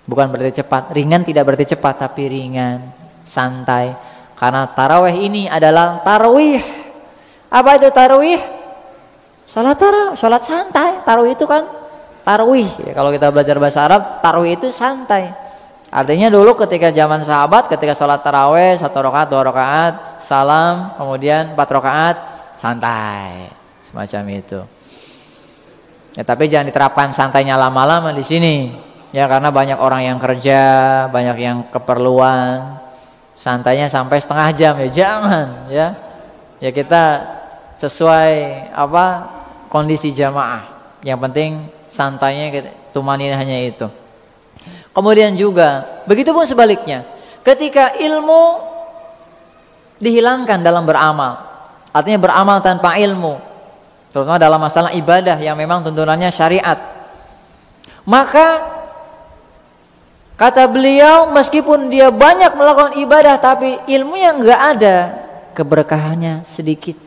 Bukan berarti cepat, ringan tidak berarti cepat, tapi ringan, santai. Karena tarawih ini adalah tarawih. Apa itu tarawih? Salat santai. Tarawih itu kan tarwih. Ya, kalau kita belajar bahasa Arab, tarwih itu santai. Artinya dulu ketika zaman sahabat, ketika sholat tarawih 1 rakaat, 2 rakaat, salam, kemudian 4 rakaat, santai, semacam itu. Ya, tapi jangan diterapkan santainya lama-lama di sini, ya karena banyak orang yang kerja, banyak yang keperluan, santainya sampai setengah jam ya jangan, ya. Ya kita sesuai kondisi jamaah. Yang penting santainya tumaninahnya itu. Kemudian juga begitu pun sebaliknya, ketika ilmu dihilangkan dalam beramal, artinya beramal tanpa ilmu, terutama dalam masalah ibadah yang memang tuntunannya syariat, maka kata beliau meskipun dia banyak melakukan ibadah tapi ilmunya enggak ada, keberkahannya sedikit.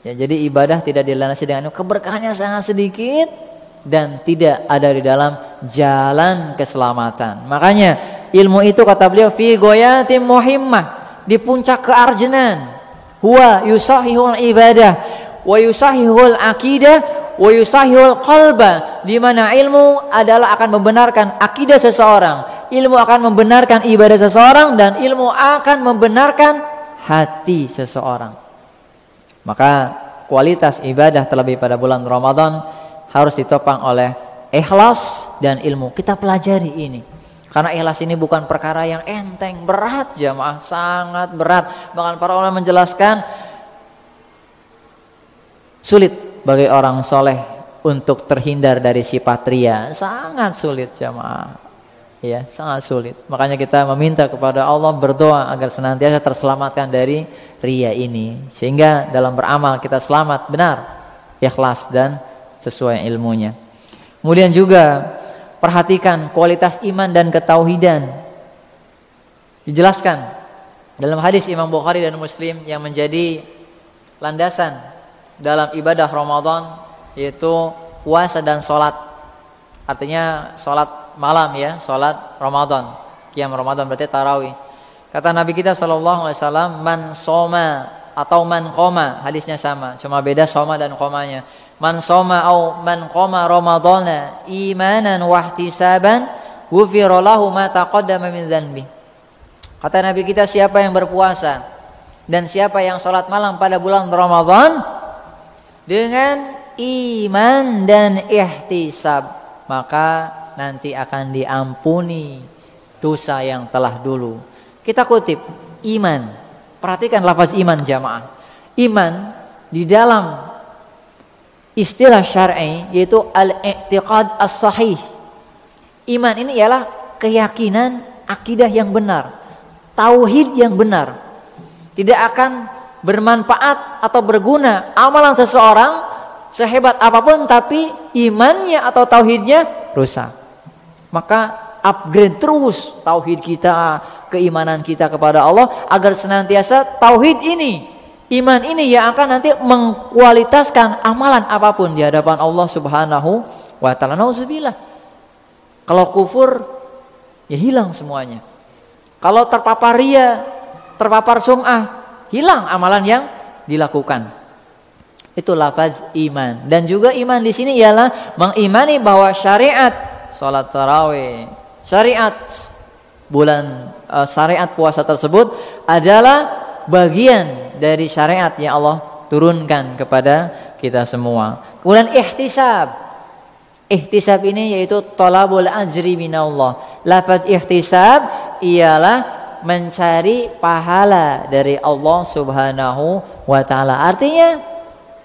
Ya, jadi ibadah tidak dilandasi dengan keberkahannya sangat sedikit dan tidak ada di dalam jalan keselamatan. Makanya ilmu itu kata beliau fi ghayatim muhimmah, di puncak kearjenan. Huwa yusahihul ibadah wa yusahihul akidah wa yusahihul qalba, di mana ilmu adalah akan membenarkan akidah seseorang, ilmu akan membenarkan ibadah seseorang, dan ilmu akan membenarkan hati seseorang. Maka kualitas ibadah terlebih pada bulan Ramadan harus ditopang oleh ikhlas dan ilmu. Kita pelajari ini. Karena ikhlas ini bukan perkara yang enteng, berat jamaah, sangat berat. Bahkan para ulama menjelaskan sulit bagi orang soleh untuk terhindar dari sifat ria. Sangat sulit jamaah. Ya, sangat sulit. Makanya kita meminta kepada Allah, berdoa agar senantiasa terselamatkan dari ria ini. Sehingga dalam beramal kita selamat benar, ikhlas dan sesuai ilmunya. Kemudian juga perhatikan kualitas iman dan ketauhidan. Dijelaskan dalam hadis Imam Bukhari dan Muslim yang menjadi landasan dalam ibadah Ramadan, yaitu puasa dan sholat. Artinya sholat malam ya, sholat Ramadan, qiyam Ramadan berarti tarawih. Kata Nabi kita SAW, man soma atau man qoma, hadisnya sama, cuma beda soma dan qomanya. Man soma au man qoma ramadhana imanan wa ihtisaban ghufira lahu ma taqaddama min dzanbi. Kata Nabi kita, siapa yang berpuasa dan siapa yang sholat malam pada bulan Ramadan dengan iman dan ihtisab, maka nanti akan diampuni dosa yang telah dulu. Kita kutip iman. Perhatikan lafaz iman jamaah. Iman di dalam istilah syar'i yaitu al-i'tiqad as-sahih. Iman ini ialah keyakinan akidah yang benar, tauhid yang benar. Tidak akan bermanfaat atau berguna amalan seseorang sehebat apapun tapi imannya atau tauhidnya rusak. Maka upgrade terus tauhid kita, keimanan kita kepada Allah agar senantiasa tauhid ini, iman ini yang akan nanti mengkualitaskan amalan apapun di hadapan Allah Subhanahu wa taala. Nauzubillah. Kalau kufur ya hilang semuanya. Kalau terpapar riya, terpapar sum'ah, hilang amalan yang dilakukan. Itu lafaz iman. Dan juga iman di sini ialah mengimani bahwa syariat salat tarawih, syariat syariat puasa tersebut adalah bagian dari syariat yang Allah turunkan kepada kita semua. Kemudian ihtisab. Ihtisab ini yaitu talabul ajri minallah. Lafaz ihtisab ialah mencari pahala dari Allah Subhanahu wa taala. Artinya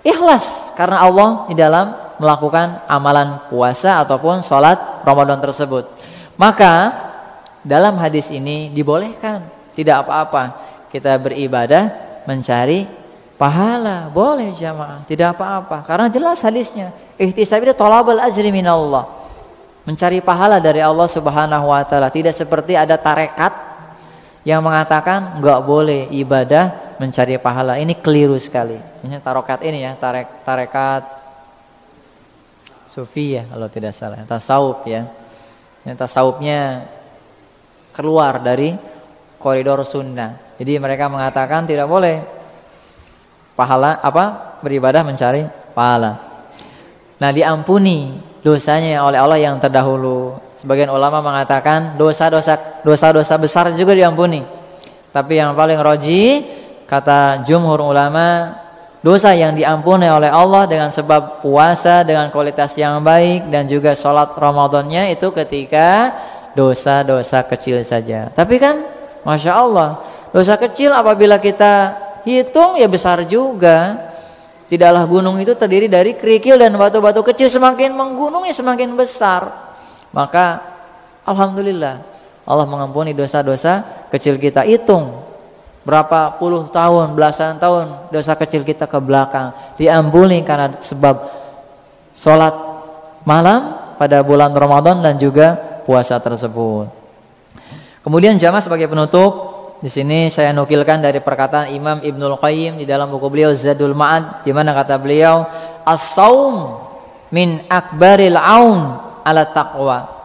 ikhlas karena Allah di dalam melakukan amalan puasa ataupun sholat Ramadan tersebut. Maka dalam hadis ini dibolehkan, tidak apa-apa kita beribadah mencari pahala, boleh jamaah, tidak apa-apa karena jelas hadisnya. Ihtisab itu thalabul ajri minallah, mencari pahala dari Allah Subhanahu wa taala. Tidak seperti ada tarekat yang mengatakan enggak boleh ibadah mencari pahala. Ini keliru sekali. Ini tarekat ini ya, tarekat Sufi ya kalau tidak salah, tasawuf ya. Yang tasawufnya keluar dari koridor sunnah. Jadi mereka mengatakan tidak boleh pahala beribadah mencari pahala. Nah, diampuni dosanya oleh Allah yang terdahulu. Sebagian ulama mengatakan dosa-dosa besar juga diampuni. Tapi yang paling roji, kata jumhur ulama, dosa yang diampuni oleh Allah dengan sebab puasa dengan kualitas yang baik dan juga sholat Ramadannya itu ketika dosa-dosa kecil saja. Tapi kan Masya Allah, dosa kecil apabila kita hitung ya besar juga. Tidaklah gunung itu terdiri dari kerikil dan batu-batu kecil, semakin menggunungnya semakin besar. Maka alhamdulillah Allah mengampuni dosa-dosa kecil kita. Hitung berapa puluh tahun, belasan tahun dosa kecil kita ke belakang diampuni karena sebab sholat malam pada bulan Ramadan dan juga puasa tersebut. Kemudian jamaah sebagai penutup, di sini saya nukilkan dari perkataan Imam Ibnul Qayyim di dalam buku beliau Zadul Ma'ad, di mana kata beliau, as-saum min akbaril aun ala taqwa.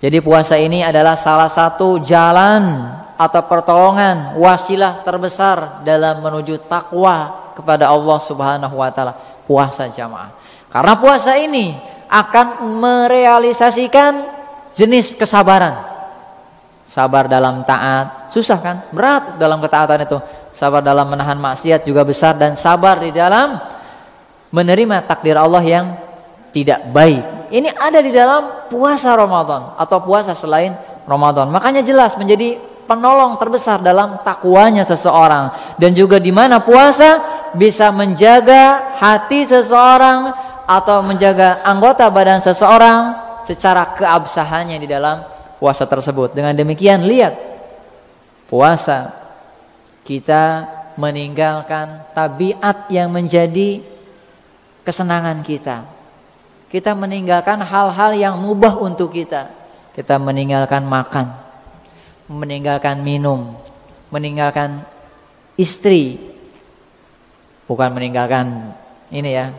Jadi puasa ini adalah salah satu jalan atau pertolongan, wasilah terbesar dalam menuju takwa kepada Allah Subhanahu wa taala. Puasa jamaah. Karena puasa ini akan merealisasikan jenis kesabaran. Sabar dalam taat, susah kan? Berat dalam ketaatan itu. Sabar dalam menahan maksiat juga besar, dan sabar di dalam menerima takdir Allah yang tidak baik. Ini ada di dalam puasa Ramadan atau puasa selain Ramadan. Makanya jelas menjadi penolong terbesar dalam takwanya seseorang, dan juga di mana puasa bisa menjaga hati seseorang atau menjaga anggota badan seseorang secara keabsahannya di dalam puasa tersebut. Dengan demikian lihat, puasa kita meninggalkan tabiat yang menjadi kesenangan kita. Kita meninggalkan hal-hal yang mubah untuk kita. Kita meninggalkan makan, meninggalkan minum, meninggalkan istri. Bukan meninggalkan ini ya,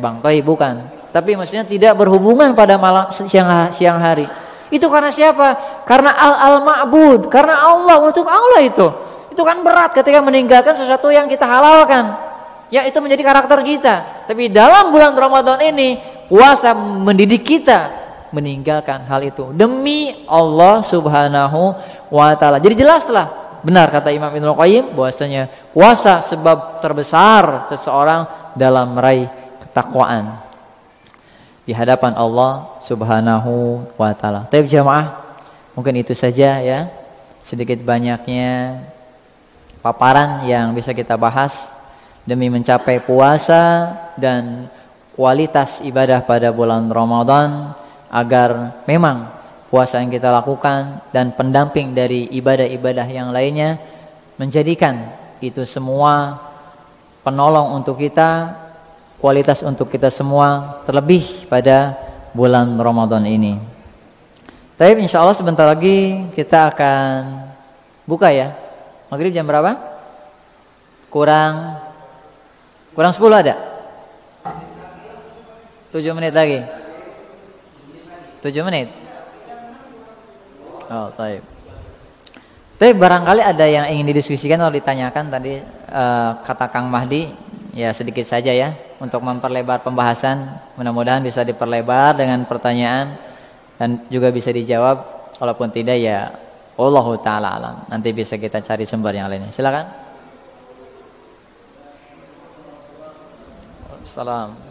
Bang Toi, bukan. Tapi maksudnya tidak berhubungan pada malam siang hari. Itu karena siapa? Karena al-ma'bud, karena Allah, untuk Allah itu. Itu kan berat ketika meninggalkan sesuatu yang kita halalkan. Ya, itu menjadi karakter kita. Tapi dalam bulan Ramadan ini, puasa mendidik kita meninggalkan hal itu demi Allah Subhanahu wa taala. Jadi jelaslah, benar kata Imam Ibnul Qayyim, bahwasanya puasa sebab terbesar seseorang dalam meraih ketakwaan di hadapan Allah Subhanahu wa taala. Tapi jamaah, mungkin itu saja ya, sedikit banyaknya paparan yang bisa kita bahas demi mencapai puasa dan kualitas ibadah pada bulan Ramadan, agar memang puasa yang kita lakukan dan pendamping dari ibadah-ibadah yang lainnya menjadikan itu semua penolong untuk kita, kualitas untuk kita semua, terlebih pada bulan Ramadan ini. Tapi insya Allah sebentar lagi kita akan buka ya. Maghrib jam berapa? Kurang 10 ada? 7 menit lagi. 7 menit. Oh, baik. Tapi barangkali ada yang ingin didiskusikan atau ditanyakan tadi, kata Kang Mahdi, ya sedikit saja ya, untuk memperlebar pembahasan. Mudah-mudahan bisa diperlebar dengan pertanyaan dan juga bisa dijawab. Walaupun tidak ya Allahu ta'ala alam, nanti bisa kita cari sumber yang lainnya. Silakan. Salam.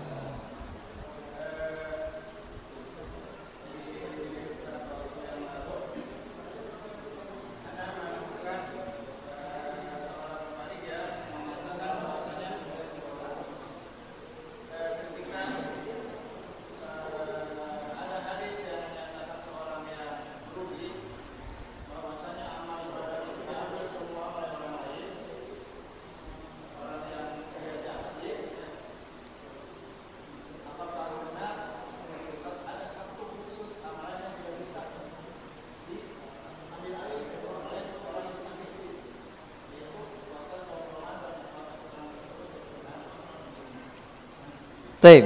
Baik,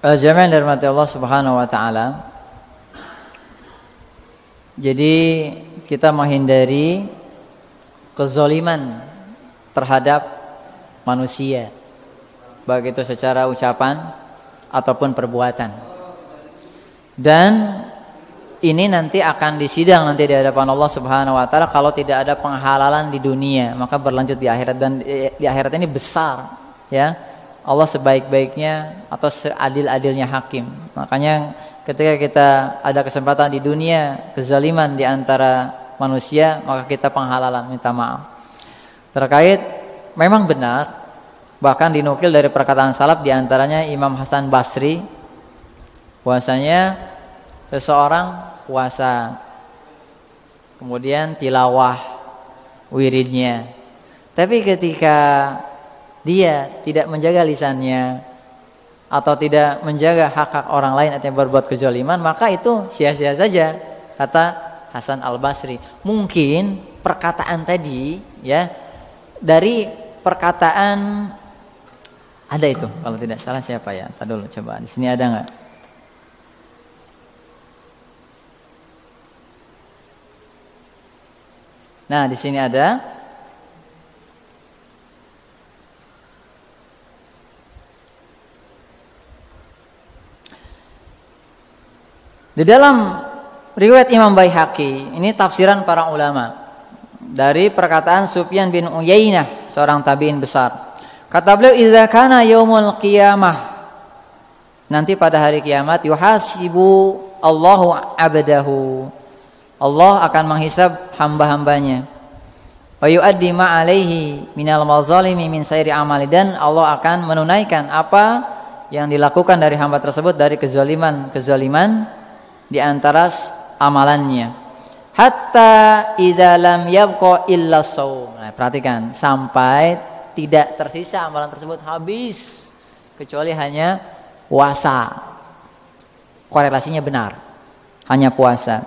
jamaah yang dirahmati Allah Subhanahu wa taala. Jadi kita menghindari kezaliman terhadap manusia. baik itu secara ucapan ataupun perbuatan. Dan ini nanti akan disidang nanti di hadapan Allah Subhanahu wa taala. Kalau tidak ada penghalalan di dunia, maka berlanjut di akhirat, dan di akhirat ini besar, ya. Allah sebaik-baiknya atau seadil-adilnya hakim. Makanya ketika kita ada kesempatan di dunia kezaliman di antara manusia, maka kita penghalalan, minta maaf. Terkait memang benar, bahkan dinukil dari perkataan salaf, di antaranya Imam Hasan Basri, bahwasanya seseorang puasa kemudian tilawah wiridnya, tapi ketika dia tidak menjaga lisannya atau tidak menjaga hak-hak orang lain atau berbuat kezaliman, maka itu sia-sia saja, kata Hasan Al-Basri. Mungkin perkataan tadi, ya, dari perkataan, ada itu kalau tidak salah, siapa ya? Tadi dulu, coba di sini ada nggak? Nah, di sini ada. Di dalam riwayat Imam Baihaqi, ini tafsiran para ulama dari perkataan Sufyan bin Uyainah, seorang tabi'in besar. Kata beliau, "Idza kana yaumul qiyamah," nanti pada hari kiamat, "yuhasibu Allahu 'abdahu," Allah akan menghisab hamba-hambanya. Wa yu'addi ma 'alaihi minal mazalimi min sairi amali, dan Allah akan menunaikan apa yang dilakukan dari hamba tersebut dari kezaliman di antara amalannya. Hatta idza lam yabqa illa shaum. Nah, perhatikan, sampai tidak tersisa amalan tersebut, habis, kecuali hanya puasa. Korelasinya benar, hanya puasa.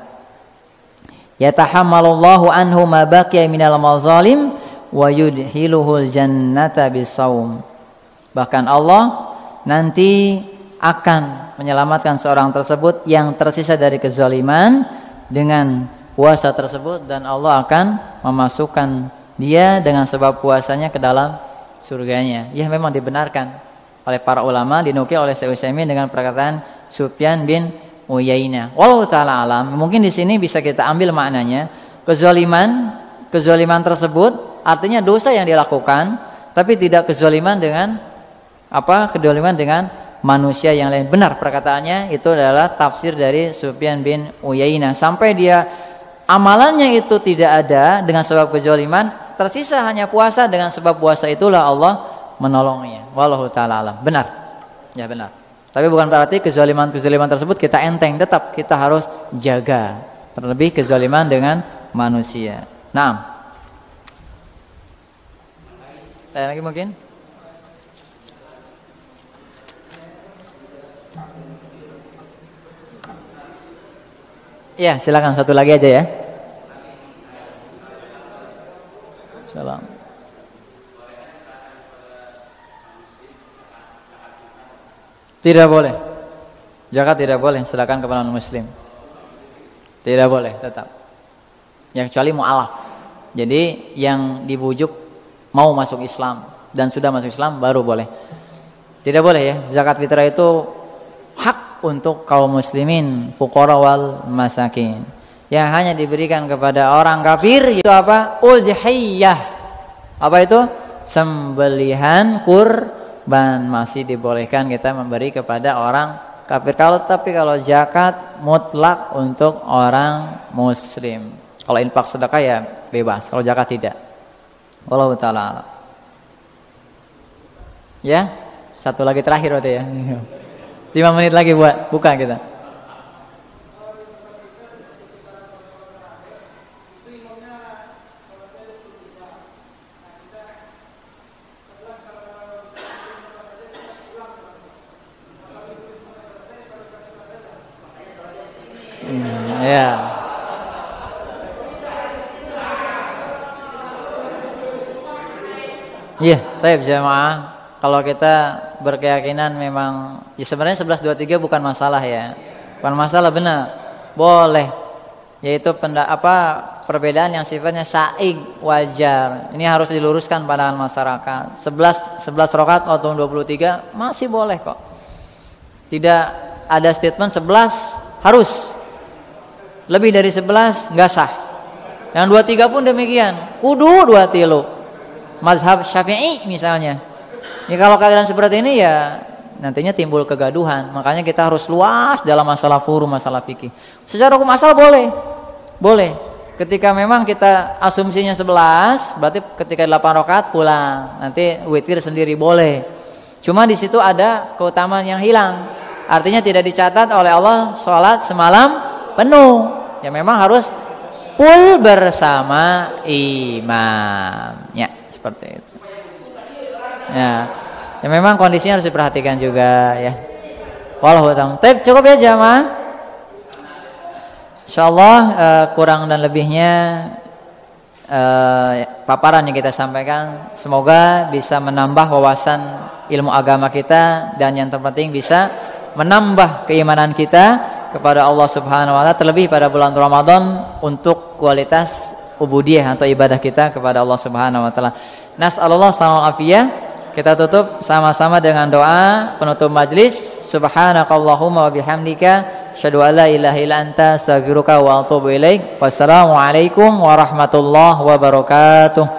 Yatahammalullahu anhu ma baqiya minal mazalim wa yudhiluhul jannata bisawm. Bahkan Allah nanti akan menyelamatkan seorang tersebut yang tersisa dari kezaliman dengan puasa tersebut, dan Allah akan memasukkan dia dengan sebab puasanya ke dalam surganya. Ya, memang dibenarkan oleh para ulama, dinukil oleh Syekh Utsaimin dengan perkataan Sufyan bin Uyainah. Wallahu taala alam. Mungkin di sini bisa kita ambil maknanya, kezaliman tersebut artinya dosa yang dilakukan, tapi tidak kezaliman dengan apa? Kezaliman dengan manusia yang lain. Benar perkataannya, itu adalah tafsir dari Sufyan bin Uyainah. Sampai dia amalannya itu tidak ada dengan sebab kezaliman, tersisa hanya puasa, dengan sebab puasa itulah Allah menolongnya. Wallahu taala alam. Benar. Ya, benar. Tapi bukan berarti kezaliman tersebut kita enteng, tetap kita harus jaga, terlebih kezaliman dengan manusia. Naam. Ada lagi mungkin? Ya, silakan satu lagi aja ya. Salam. Tidak boleh. Zakat tidak boleh sedekahkan kepada non muslim. Tidak boleh, tetap. Ya, kecuali mu'alaf. Jadi yang dibujuk mau masuk Islam dan sudah masuk Islam baru boleh. Tidak boleh ya. Zakat fitrah itu hak untuk kaum muslimin, fuqara wal masakin. Yang hanya diberikan kepada orang kafir itu apa? Udhiyah. Apa itu? Sembelihan kurban. Masih dibolehkan kita memberi kepada orang kafir. Tapi kalau zakat mutlak untuk orang muslim. Kalau infak sedekah ya bebas, kalau zakat tidak. Wallahu taala. Ya, satu lagi terakhir waktu ya. 5 menit lagi buat buka kita. Ya. Iya, taib jamaah. Kalau kita berkeyakinan memang ya sebenarnya 11.23 bukan masalah ya. Bukan masalah, benar. Boleh. yaitu perbedaan yang sifatnya sa'ig, wajar. Ini harus diluruskan pada masyarakat. 11 rakaat atau 23 masih boleh kok. Tidak ada statement 11 harus. Lebih dari 11 enggak sah. Yang 23 pun demikian. Kudu 23. Mazhab Syafi'i misalnya. Ya kalau keadaan seperti ini ya nantinya timbul kegaduhan. Makanya kita harus luas dalam masalah furu, masalah fikih. Secara hukum asal boleh. Boleh. Ketika memang kita asumsinya 11, berarti ketika 8 rakaat pulang. Nanti witir sendiri boleh. Cuma di situ ada keutamaan yang hilang. Artinya tidak dicatat oleh Allah sholat semalam penuh. Ya memang harus full bersama imam. Ya, seperti itu. Ya memang kondisinya harus diperhatikan juga ya. Wallahu a'lam. Cukup ya jamaah. Insyaallah kurang dan lebihnya paparan yang kita sampaikan semoga bisa menambah wawasan ilmu agama kita dan yang terpenting bisa menambah keimanan kita kepada Allah Subhanahu wa taala, terlebih pada bulan Ramadan untuk kualitas ubudiyah atau ibadah kita kepada Allah Subhanahu wa taala. Nas'alullah sallallahu afiyah. Kita tutup sama-sama dengan doa penutup majlis. Subhanakallahumma wa bihamdika asyhadu an la ilaha illa anta astaghfiruka wa atubu ilaik. Wassalamualaikum warahmatullahi wabarakatuh.